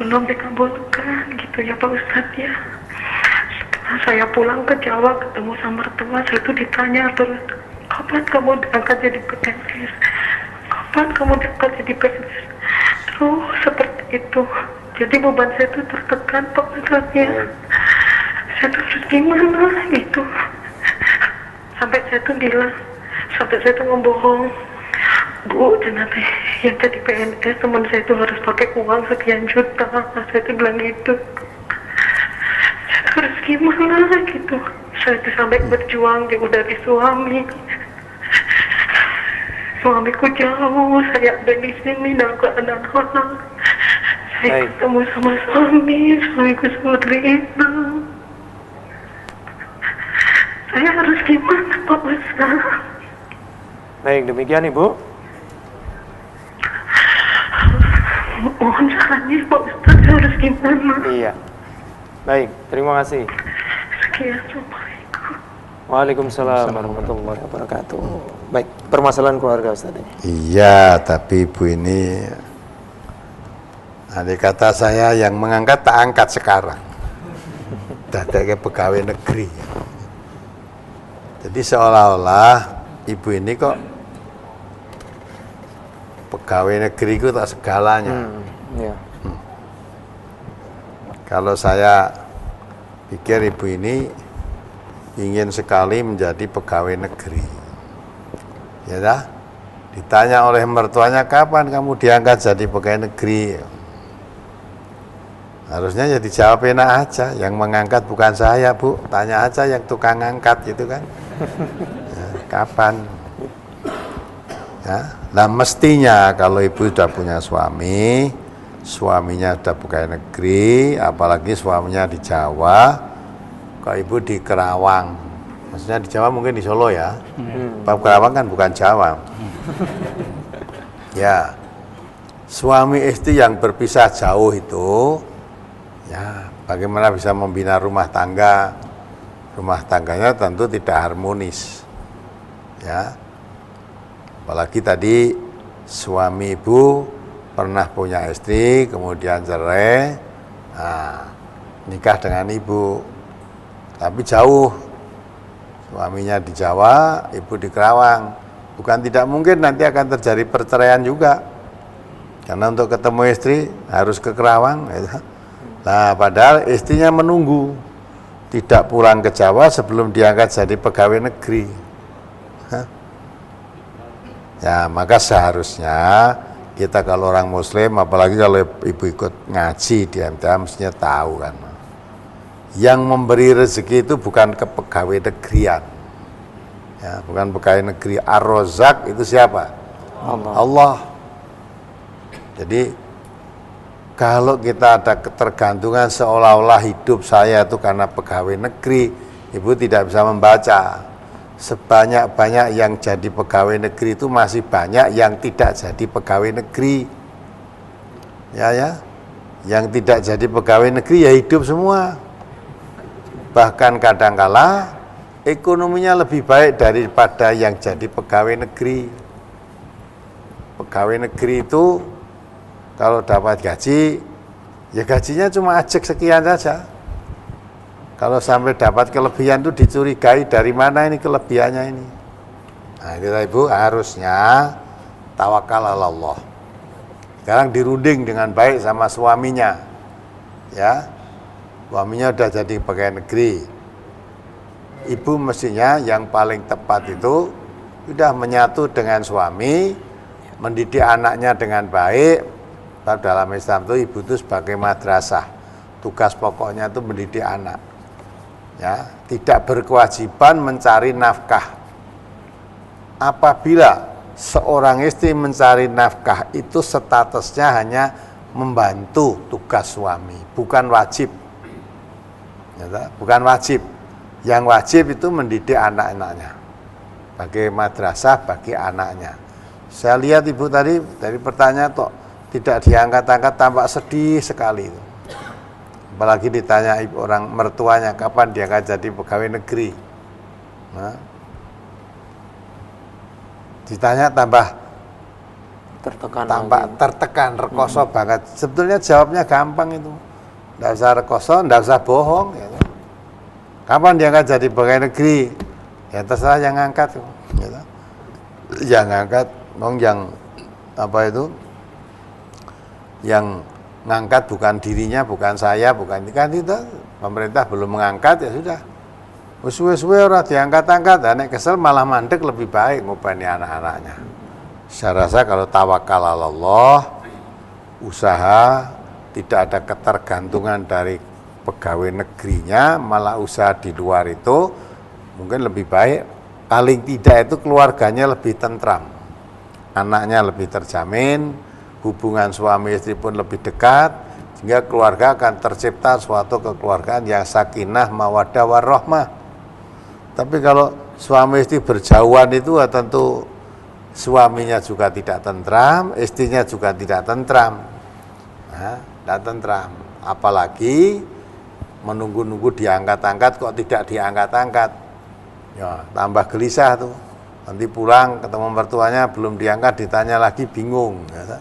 belum dikabulkan, gitu ya Pak Ustadz ya. Setelah saya pulang ke Jawa ketemu sama mertua, saya tuh ditanya terus, kapan kamu diangkat jadi PNS? Kapan kamu diangkat jadi PNS? Terus seperti itu. Jadi beban saya tuh tertekan Pak Ustadz ya. Saya tuh harus gimana gitu. Sampai saya tuh bilang, sampai saya tuh membohong, Bu, ternyata yang jadi PNS teman saya tuh harus pakai uang sekian juta. Saya tuh bilang gitu. Saya harus gimana gitu. Saya tuh sampai berjuang dari suami. Suamiku jauh, saya ada di sini dan anak-anak. Saya ketemu sama suamiku seperti itu. Saya harus gimana Pak Ustaz? Baik, demikian Ibu. Mohon sarannya Pak Ustaz, saya harus gimana? Iya. Baik, terima kasih. Sekian, Assalamualaikum. Waalaikumsalam warahmatullahi wabarakatuh. Baik, permasalahan keluarga Ustaz ini. Iya, tapi Ibu ini andai kata saya yang mengangkat tak angkat sekarang. Dadake pegawai negeri. Jadi seolah-olah Ibu ini kok pegawai negeri itu tak segalanya. Kalau saya pikir Ibu ini ingin sekali menjadi pegawai negeri. Ya dah, ditanya oleh mertuanya, kapan kamu diangkat jadi pegawai negeri? Harusnya ya dijawab enak aja, yang mengangkat bukan saya Bu, tanya aja yang tukang angkat gitu kan. Ya, kapan? Ya, nah mestinya kalau Ibu sudah punya suami, suaminya sudah pegawai negeri, apalagi suaminya di Jawa, kalau Ibu di Kerawang, maksudnya di Jawa mungkin di Solo ya. Pak Kerawang kan bukan Jawa. Ya, suami istri yang berpisah jauh itu, ya bagaimana bisa membina rumah tangga? Rumah tangganya tentu tidak harmonis. Ya, apalagi tadi suami Ibu pernah punya istri, kemudian cerai, nikah dengan Ibu. Tapi jauh, suaminya di Jawa, Ibu di Kerawang. Bukan tidak mungkin nanti akan terjadi perceraian juga. Karena untuk ketemu istri harus ke Kerawang. Gitu. Nah, padahal istrinya menunggu tidak pulang ke Jawa sebelum diangkat jadi pegawai negeri. Hah? Ya, maka seharusnya kita kalau orang muslim, apalagi kalau ibu ikut ngaji di MTA, mestinya tahu kan. Yang memberi rezeki itu bukan kepegawai negerian. Ya, bukan pegawai negeri. Ar-Razzaq itu siapa? Allah. Jadi kalau kita ada ketergantungan seolah-olah hidup saya itu karena pegawai negeri, ibu tidak bisa membaca. Sebanyak-banyak yang jadi pegawai negeri itu masih banyak yang tidak jadi pegawai negeri. Ya. Yang tidak jadi pegawai negeri ya hidup semua. Bahkan kadangkala ekonominya lebih baik daripada yang jadi pegawai negeri. Pegawai negeri itu kalau dapat gaji, ya gajinya cuma ajak sekian saja. Kalau sampai dapat kelebihan itu dicurigai dari mana ini kelebihannya ini. Nah, kita ibu harusnya tawakal ala Allah. Sekarang dirunding dengan baik sama suaminya. Ya. Suaminya udah jadi pegawai negeri. Ibu mestinya yang paling tepat itu sudah menyatu dengan suami, mendidik anaknya dengan baik. Dalam Islam itu ibu itu sebagai madrasah. Tugas pokoknya itu mendidik anak. Ya, tidak berkewajiban mencari nafkah. Apabila seorang istri mencari nafkah itu statusnya hanya membantu tugas suami, bukan wajib. Ya, bukan wajib. Yang wajib itu mendidik anak-anaknya. Bagi madrasah bagi anaknya. Saya lihat ibu tadi dari pertanyaan kok tidak diangkat-angkat, tampak sedih sekali itu. Apalagi ditanya orang mertuanya kapan dia akan jadi pegawai negeri. Nah, ditanya tambah tertekan, rekoso banget. Sebetulnya jawabnya gampang itu. Nggak usah rekoso, nggak usah bohong. Gitu. Kapan dia akan jadi pegawai negeri? Ya terserah yang ngangkat. Gitu. Yang ngangkat, yang apa itu? Yang ngangkat bukan dirinya, bukan saya, bukan kan itu. Pemerintah belum mengangkat ya sudah. Suwe-suwe orang diangkat-angkat, nek kesel malah mandek lebih baik ngopeni anak-anaknya. Saya rasa kalau tawakal Allah, usaha tidak ada ketergantungan dari pegawai negerinya, malah usaha di luar itu mungkin lebih baik. Paling tidak itu keluarganya lebih tentram, anaknya lebih terjamin. Hubungan suami istri pun lebih dekat, sehingga keluarga akan tercipta suatu kekeluargaan yang sakinah, mawaddah, warahmah. Tapi kalau suami istri berjauhan itu tentu suaminya juga tidak tentram, istrinya juga tidak tentram. Nah, tidak tentram. Apalagi menunggu-nunggu diangkat-angkat kok tidak diangkat-angkat. Ya, tambah gelisah tuh. Nanti pulang ketemu mertuanya belum diangkat, ditanya lagi bingung. Ya.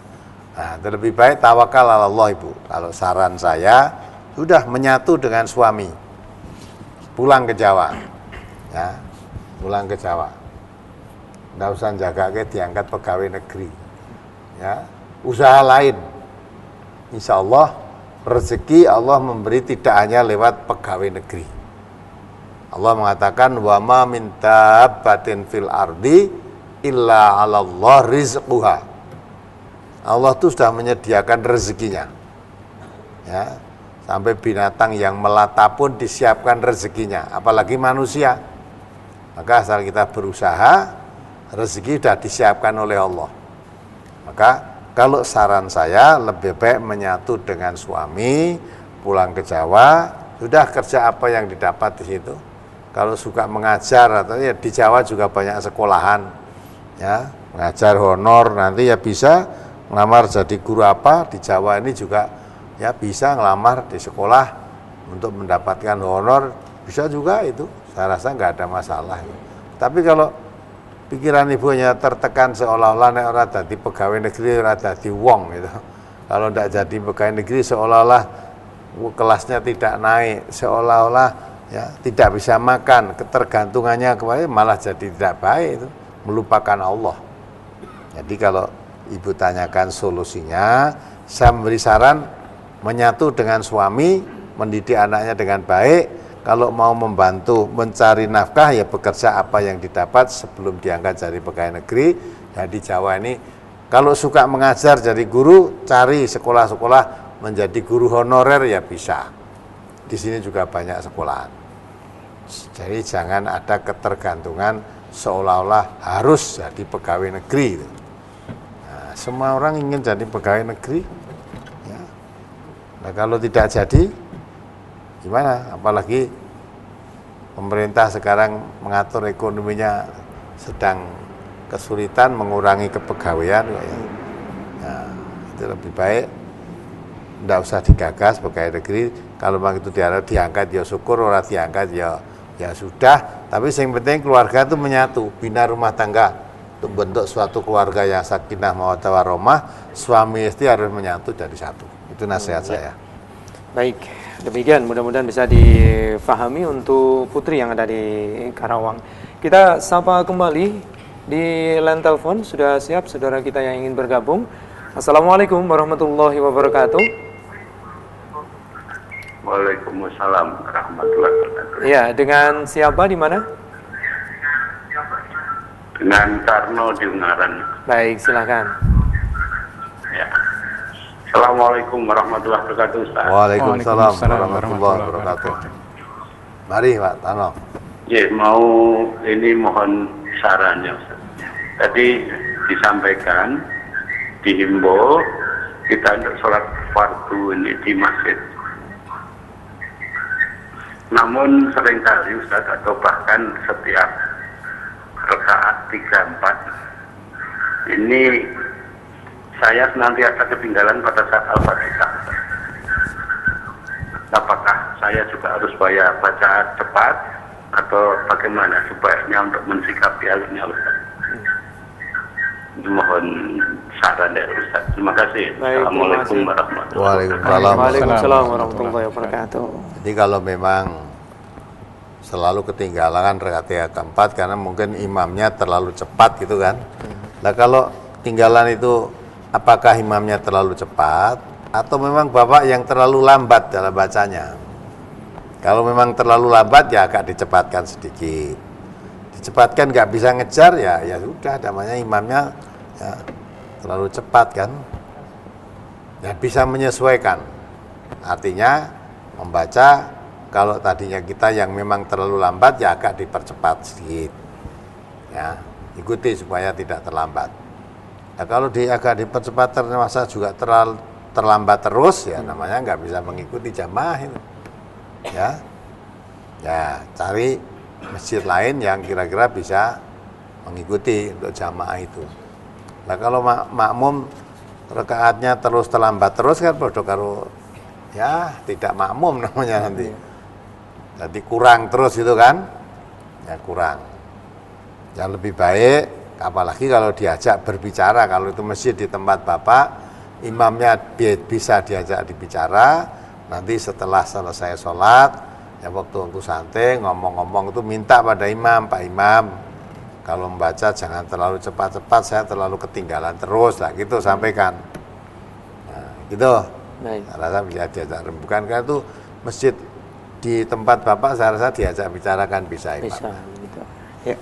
Nah, lebih baik tawakal ala Allah ibu. Kalau saran saya sudah menyatu dengan suami, pulang ke Jawa, ya, pulang ke Jawa. Nggak usah jaga diangkat pegawai negeri, ya, usaha lain. Insya Allah rezeki Allah memberi tidak hanya lewat pegawai negeri. Allah mengatakan wa ma min dabbatin fil ardi illa 'ala Allah rizquha. Allah itu sudah menyediakan rezekinya. Ya, sampai binatang yang melata pun disiapkan rezekinya, apalagi manusia. Maka asal kita berusaha, rezeki sudah disiapkan oleh Allah. Maka kalau saran saya lebih baik menyatu dengan suami, pulang ke Jawa, sudah kerja apa yang didapat di situ. Kalau suka mengajar atau ya di Jawa juga banyak sekolahan, ya, mengajar honor, nanti ya bisa ngelamar jadi guru apa di Jawa ini juga ya bisa ngelamar di sekolah untuk mendapatkan honor, bisa juga itu. Saya rasa nggak ada masalah. Tapi kalau pikiran ibu hanya tertekan seolah-olah nek ora dadi pegawai negeri ora dadi wong gitu. Kalau tidak jadi pegawai negeri seolah-olah kelasnya tidak naik, seolah-olah ya tidak bisa makan, ketergantungannya kepada malah jadi tidak baik itu, melupakan Allah. Jadi kalau ibu tanyakan solusinya, saya memberi saran menyatu dengan suami, mendidik anaknya dengan baik. kalau mau membantu mencari nafkah ya bekerja apa yang didapat sebelum diangkat jadi pegawai negeri. Ya di Jawa ini kalau suka mengajar jadi guru, cari sekolah-sekolah menjadi guru honorer ya bisa. Di sini juga banyak sekolahan. Jadi jangan ada ketergantungan seolah-olah harus jadi pegawai negeri. Nah, semua orang ingin jadi pegawai negeri. Ya. Nah kalau tidak jadi, gimana? Apalagi pemerintah sekarang mengatur ekonominya sedang kesulitan mengurangi kepegawaian. Ya. Nah, itu lebih baik tidak usah digagas pegawai negeri. Kalau memang itu diangkat ya syukur, orang diangkat ya sudah. Tapi yang penting keluarga itu menyatu, bina rumah tangga untuk bentuk suatu keluarga yang sakinah mawaddah warahmah. Suami istri harus menyatu jadi satu. Itu nasihat saya. Baik, demikian mudah-mudahan bisa difahami untuk Putri yang ada di Karawang. Kita sapa kembali di line telepon. Sudah siap saudara kita yang ingin bergabung. Assalamualaikum warahmatullahi wabarakatuh. Waalaikumsalam warahmatullahi wabarakatuh. Ya, dengan siapa di mana? Dengan Karno di Ungaran. Baik, silakan. Ya. Assalamualaikum warahmatullahi wabarakatuh, Ustaz. Waalaikumsalam warahmatullahi wabarakatuh. Mari Pak Tano. Ya, mau ini mohon sarannya, Ustaz. Tadi disampaikan, dihimbau kita untuk sholat fardu ini di masjid. Namun seringkali Ustaz atau bahkan setiap rakaat 3-4 ini saya senantiasa ketinggalan pada saat Al-Fatihah. Apakah saya juga harus baca cepat atau bagaimana sebaiknya untuk mensikapi hal ini, Ustaz? Mohon saran dari Ustaz. Terima kasih. Assalamualaikum warahmatullahi wabarakatuh. Waalaikumsalam warahmatullahi wabarakatuh. Jadi kalau memang selalu ketinggalan rakaat yang keempat karena mungkin imamnya terlalu cepat gitu kan. Nah kalau tinggalan itu apakah imamnya terlalu cepat atau memang Bapak yang terlalu lambat dalam bacanya? Kalau memang terlalu lambat ya agak dicepatkan sedikit. Dicepatkan nggak bisa ngejar ya sudah namanya imamnya ya, terlalu cepat kan. Ya bisa menyesuaikan. Artinya membaca kalau tadinya kita yang memang terlalu lambat ya agak dipercepat sedikit. Ya, ikuti supaya tidak terlambat. Nah, kalau agak dipercepat termasa juga terlambat terus ya namanya nggak bisa mengikuti jamaah itu. Ya cari masjid lain yang kira-kira bisa mengikuti untuk jamaah itu. Nah kalau makmum rakaatnya terus terlambat terus kan bodoh karo ya tidak makmum namanya nanti. Jadi kurang terus itu kan, ya kurang. Yang lebih baik, apalagi kalau diajak berbicara, kalau itu masjid di tempat Bapak, imamnya bisa diajak dibicara, nanti setelah selesai sholat, ya waktu santai ngomong-ngomong itu minta pada imam, Pak Imam, kalau membaca jangan terlalu cepat-cepat, saya terlalu ketinggalan terus, lah gitu sampaikan. Nah, gitu. Baik. Saya rasa bisa diajak rembukan, karena itu masjid di tempat Bapak saya rasa diajak bicarakan bisa. Bisa, gitu. Ya.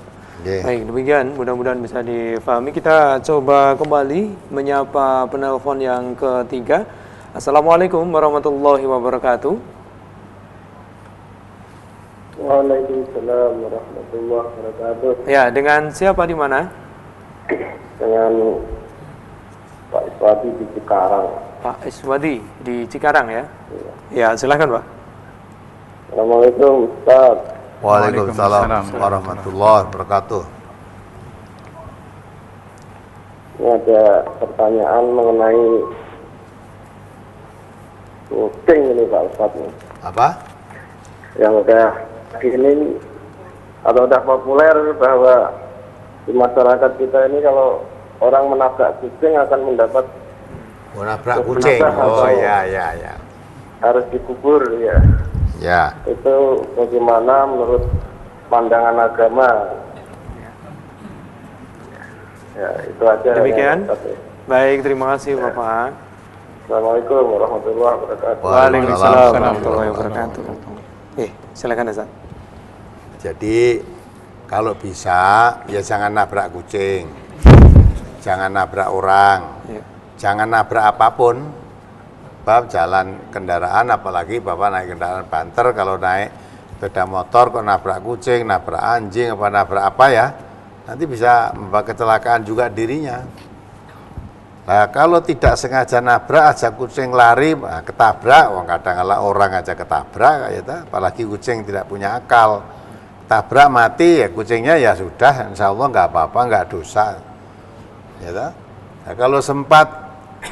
Yeah. Baik, demikian mudah-mudahan bisa difahami. Kita coba kembali menyapa penelpon yang ketiga. Assalamualaikum warahmatullahi wabarakatuh. Waalaikumsalam warahmatullahi wabarakatuh. Ya, dengan siapa di mana? Dengan Pak Iswadi di Cikarang. Pak Iswadi di Cikarang ya? Ya, silakan Pak. Assalamualaikum Ustaz. Waalaikumsalam warahmatullahi wabarakatuh. Ini ada pertanyaan mengenai voting ini Pak Ustaz. Apa? Yang udah ini atau udah populer bahwa di masyarakat kita ini kalau orang menabrak kucing akan mendapat menabrak kucing. Oh ya. Harus dikubur ya. Ya. Itu bagaimana menurut pandangan agama? Ya, itu aja. Demikian. Baik, terima kasih Bapak. Assalamualaikum warahmatullahi wabarakatuh. Waalaikumsalam warahmatullahi wabarakatuh. silakan Ustaz. Jadi kalau bisa ya jangan nabrak kucing, jangan nabrak orang, Ya. jangan nabrak apapun. Bab jalan kendaraan, apalagi Bapak naik kendaraan banter, kalau naik sepeda motor kok nabrak kucing, nabrak anjing, apa nabrak apa ya, nanti bisa membawa kecelakaan juga dirinya. Nah, kalau tidak sengaja nabrak aja kucing lari, ketabrak, kadang-kadang orang aja ketabrak, ya, apalagi kucing tidak punya akal. Tabrak mati ya kucingnya ya sudah, insya Allah nggak apa-apa, nggak dosa. Ya, nah, kalau sempat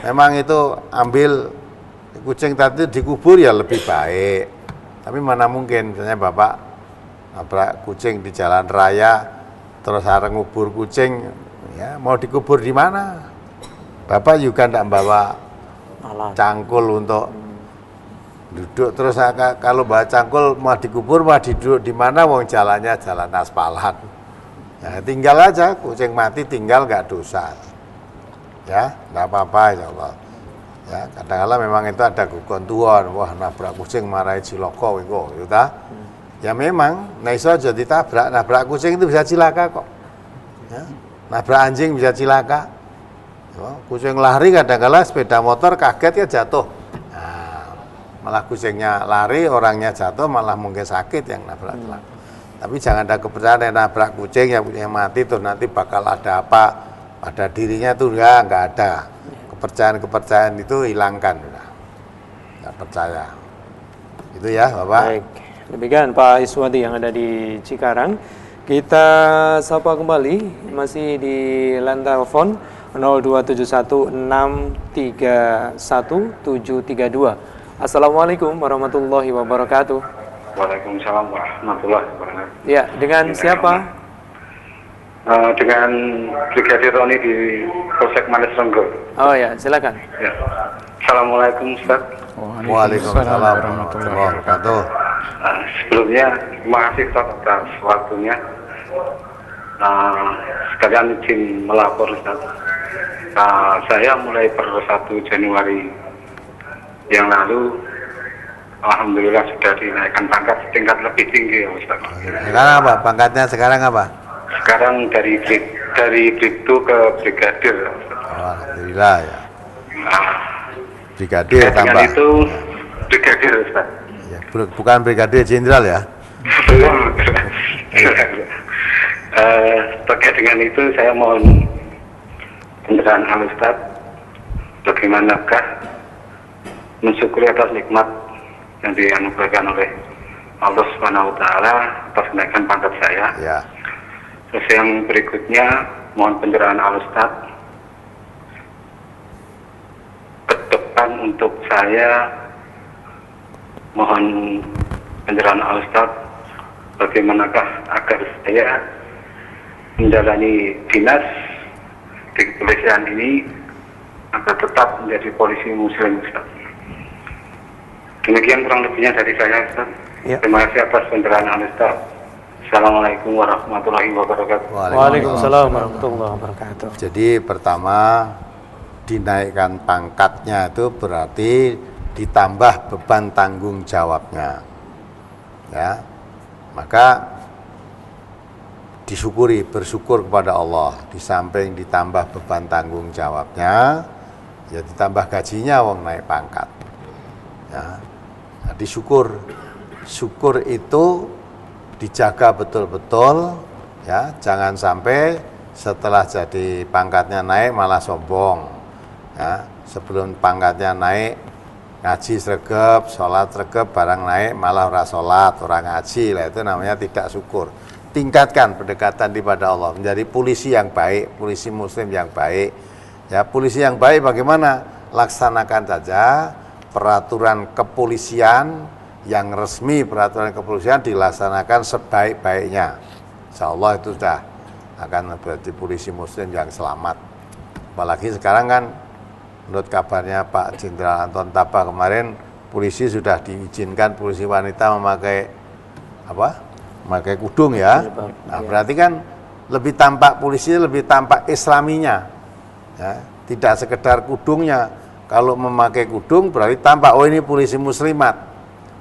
memang itu ambil kucing tadi dikubur ya lebih baik. Tapi mana mungkin, misalnya Bapak nabrak kucing di jalan raya, terus harus ngubur kucing, ya mau dikubur di mana? Bapak juga tidak bawa cangkul untuk duduk, terus kalau bawa cangkul mau dikubur mau duduk di mana? Wong jalannya jalan aspalan. Ya, tinggal aja, kucing mati tinggal nggak dosa. Ya, nggak apa-apa insya Allah. Ya, kadang-kadang memang itu ada kegontuan, wah nabrak kucing marahi ciloko itu, ya memang, nah iso aja ditabrak, nabrak kucing itu bisa cilaka kok. Ya, nabrak anjing bisa cilaka. Ya, kucing lari kadang-kadang sepeda motor kaget ya jatuh. Nah, malah kucingnya lari, orangnya jatuh, malah mungkin sakit yang nabrak. Tapi jangan ada kepercayaan yang nabrak kucing yang mati tuh nanti bakal ada apa pada dirinya tuh enggak ada. Kepercayaan itu hilangkan, nggak percaya. Itu ya Bapak. Baik, demikian Pak Iswadi yang ada di Cikarang. Kita sapa kembali, masih di line telepon 02716317732. Assalamualaikum warahmatullahi wabarakatuh. Waalaikumsalam warahmatullahi wabarakatuh. Ya, dengan siapa? Dengan Brigadir Roni di Polsek Manis Renggo. Oh ya, silakan. Ya. Assalamualaikum Ustaz. Waalaikumsalam warahmatullahi wabarakatuh. Sebelumnya terima kasih Ustaz atas waktunya. Sekalian izin melapor Ustaz. Saya mulai per 1 Januari yang lalu, alhamdulillah sudah dinaikkan pangkat tingkat lebih tinggi ya Ustaz. Sekarang apa? Pangkatnya sekarang apa? Sekarang dari Brigtu ke Brigadir. Oh, alhamdulillah ya. Brigadir Dengan tambah. itu Brigadir Ustaz. Ya, bukan Brigadir Jenderal ya. Terkait dengan itu saya mohon pencerahan Al Ustaz, bagaimanakah mensyukuri atas nikmat yang dianugerahkan oleh Allah Subhanahu wa taala atas kenaikan pangkat saya. Ya. Terus yang berikutnya mohon pencerahan Al Ustaz ke depan untuk saya, mohon pencerahan Al Ustaz bagaimanakah agar saya menjalani dinas di kepolisian ini agar tetap menjadi polisi muslim Ustaz. Demikian kurang lebihnya dari saya Ustaz. Ya. Terima kasih atas pencerahan Al Ustaz. Assalamualaikum warahmatullahi wabarakatuh. Waalaikumsalam warahmatullahi wabarakatuh. Jadi pertama dinaikkan pangkatnya itu berarti ditambah beban tanggung jawabnya. Ya. Maka disyukuri, bersyukur kepada Allah. Di samping ditambah beban tanggung jawabnya, ya ditambah gajinya wong naik pangkat. Ya. Nah, disyukur. Syukur itu dijaga betul-betul, ya, jangan sampai setelah jadi pangkatnya naik malah sombong, ya, sebelum pangkatnya naik ngaji sregep, sholat sregep, barang naik malah ora sholat, orang ngaji, lah itu namanya tidak syukur. Tingkatkan pendekatan kepada Allah, menjadi polisi yang baik, polisi muslim yang baik, ya, polisi yang baik bagaimana? Laksanakan saja peraturan kepolisian yang resmi, peraturan kepolisian dilaksanakan sebaik-baiknya. Insya Allah itu sudah akan menjadi polisi muslim yang selamat. Apalagi sekarang kan menurut kabarnya Pak Jenderal Anton Tapa kemarin, polisi sudah diizinkan polisi wanita memakai apa? Memakai kudung ya. Nah, berarti kan lebih tampak polisi, lebih tampak islaminya. Ya, tidak sekedar kudungnya. Kalau memakai kudung berarti tampak oh ini polisi muslimat.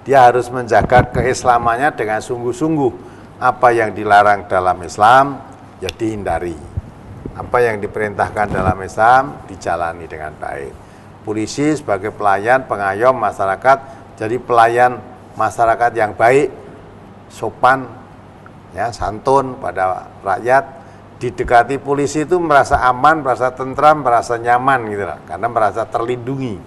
Dia harus menjaga keislamannya dengan sungguh-sungguh. Apa yang dilarang dalam Islam, ya dihindari. Apa yang diperintahkan dalam Islam, dijalani dengan baik. Polisi sebagai pelayan, pengayom masyarakat, jadi pelayan masyarakat yang baik, sopan, ya, santun pada rakyat. Didekati polisi itu merasa aman, merasa tentram, merasa nyaman gitu lah, karena merasa terlindungi.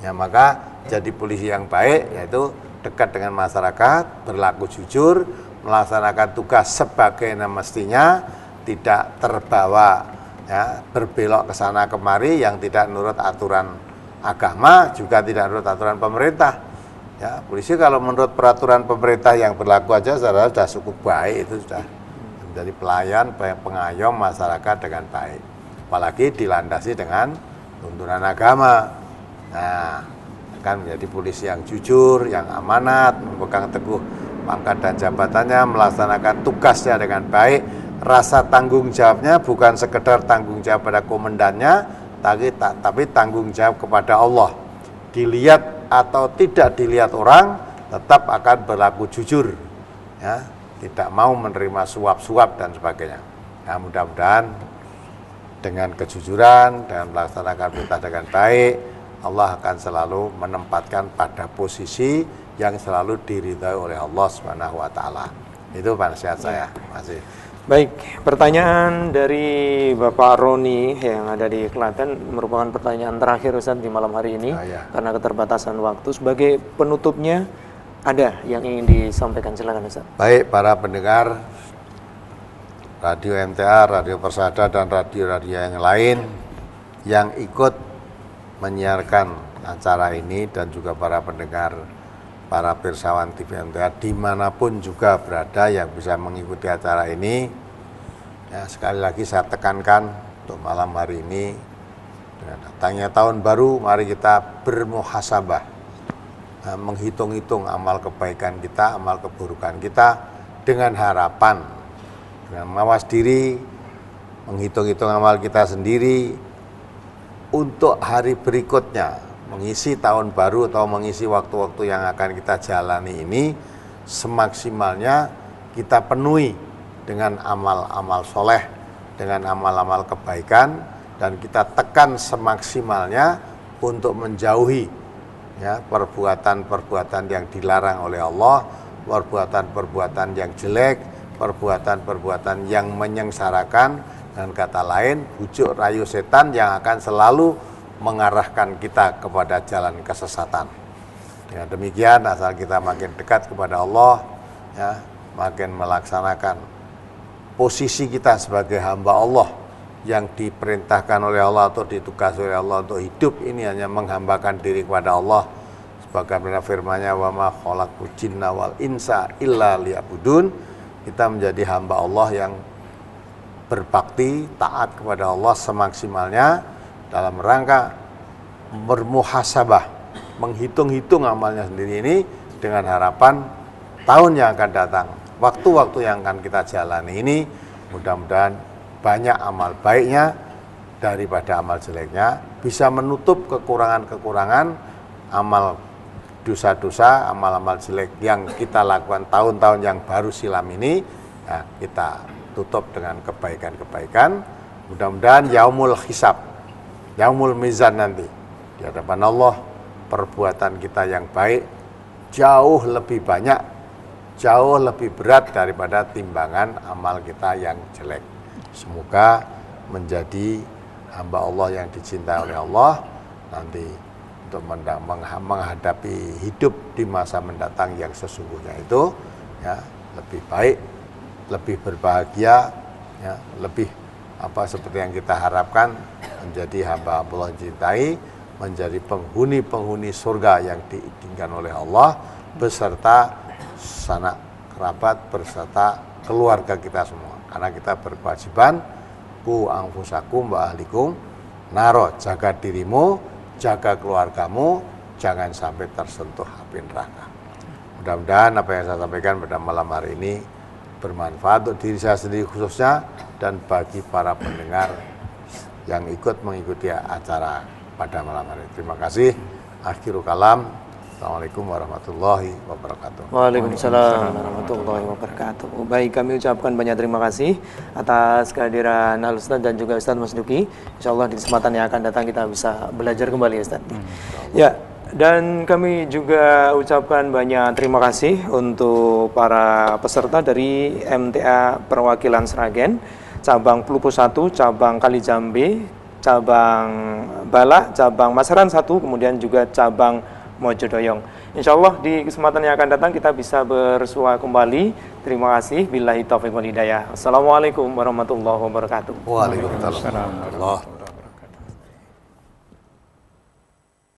Ya, maka jadi polisi yang baik yaitu dekat dengan masyarakat, berlaku jujur, melaksanakan tugas sebagaimana mestinya, tidak terbawa ya, berbelok ke sana kemari yang tidak menurut aturan agama, juga tidak menurut aturan pemerintah. Ya, polisi kalau menurut peraturan pemerintah yang berlaku aja sudah cukup baik, itu sudah menjadi pelayan, pengayom masyarakat dengan baik. Apalagi dilandasi dengan tuntunan agama. Nah, akan menjadi polisi yang jujur, yang amanat, memegang teguh pangkat dan jabatannya, melaksanakan tugasnya dengan baik. Rasa tanggung jawabnya bukan sekedar tanggung jawab pada komandannya, tapi tanggung jawab kepada Allah. Dilihat atau tidak dilihat orang, tetap akan berlaku jujur, ya, tidak mau menerima suap-suap dan sebagainya. Nah, mudah-mudahan dengan kejujuran, dengan melaksanakan perintah dengan baik, Allah akan selalu menempatkan pada posisi yang selalu diridhai oleh Allah Subhanahu wa taala. Itu nasihat saya. Masih. Baik, pertanyaan dari Bapak Roni yang ada di Klaten merupakan pertanyaan terakhir Ustaz di malam hari ini karena keterbatasan waktu. Sebagai penutupnya ada yang ingin disampaikan, silakan Ustaz. Baik, para pendengar Radio MTA, Radio Persada dan radio-radio yang lain yang ikut menyiarkan acara ini dan juga para pendengar, para pirsawan TV MTA dimanapun juga berada yang bisa mengikuti acara ini, ya, sekali lagi saya tekankan untuk malam hari ini dengan datangnya tahun baru, mari kita bermuhasabah, menghitung-hitung amal kebaikan kita, amal keburukan kita dengan harapan, dengan mawas diri, menghitung-hitung amal kita sendiri untuk hari berikutnya, mengisi tahun baru atau mengisi waktu-waktu yang akan kita jalani ini semaksimalnya kita penuhi dengan amal-amal soleh, dengan amal-amal kebaikan, dan kita tekan semaksimalnya untuk menjauhi ya, perbuatan-perbuatan yang dilarang oleh Allah, perbuatan-perbuatan yang jelek, perbuatan-perbuatan yang menyengsarakan, dan kata lain bujuk rayu setan yang akan selalu mengarahkan kita kepada jalan kesesatan. Dengan demikian, asal kita makin dekat kepada Allah, ya, makin melaksanakan posisi kita sebagai hamba Allah yang diperintahkan oleh Allah atau ditugasi oleh Allah untuk hidup ini hanya menghambakan diri kepada Allah. Sebagaimana firman-Nya, wa ma khalaqul jinna wal insa illa liya'budun. Kita menjadi hamba Allah yang berbakti, taat kepada Allah semaksimalnya dalam rangka bermuhasabah, menghitung-hitung amalnya sendiri ini dengan harapan tahun yang akan datang, waktu-waktu yang akan kita jalani ini, mudah-mudahan banyak amal baiknya daripada amal jeleknya, bisa menutup kekurangan-kekurangan amal dosa-dosa, amal-amal jelek yang kita lakukan tahun-tahun yang baru silam ini, nah, kita tutup dengan kebaikan-kebaikan. Mudah-mudahan yaumul hisab, yaumul mizan nanti di hadapan Allah, perbuatan kita yang baik jauh lebih banyak, jauh lebih berat daripada timbangan amal kita yang jelek. Semoga menjadi hamba Allah yang dicintai oleh Allah nanti untuk menghadapi hidup di masa mendatang yang sesungguhnya itu ya, lebih baik, lebih berbahagia, ya, lebih seperti yang kita harapkan, menjadi hamba Allah dicintai, menjadi penghuni surga yang diinginkan oleh Allah beserta sanak kerabat, beserta keluarga kita semua. Karena kita berkewajiban ku anfusakum wa ahlikum naro, jaga dirimu, jaga keluargamu, jangan sampai tersentuh api neraka. Mudah-mudahan apa yang saya sampaikan pada malam hari ini bermanfaat untuk diri saya sendiri khususnya dan bagi para pendengar yang ikut mengikuti acara pada malam hari. Terima kasih. Akhirul kalam. Assalamualaikum warahmatullahi wabarakatuh. Waalaikumsalam warahmatullahi wabarakatuh. Baik, kami ucapkan banyak terima kasih atas kehadiran Al Ustaz dan juga Ustaz Mas Duki. Insyaallah di kesempatan yang akan datang kita bisa belajar kembali Ustaz. Ya, dan kami juga ucapkan banyak terima kasih untuk para peserta dari MTA Perwakilan Sragen, cabang Plupo 1, cabang Kalijambe, cabang Balak, cabang Masaran 1, kemudian juga cabang Mojodoyong. Insyaallah di kesempatan yang akan datang kita bisa bersua kembali. Terima kasih. Billahi taufiq wal hidayah. Assalamualaikum warahmatullahi wabarakatuh. Waalaikumsalam warahmatullahi wabarakatuh.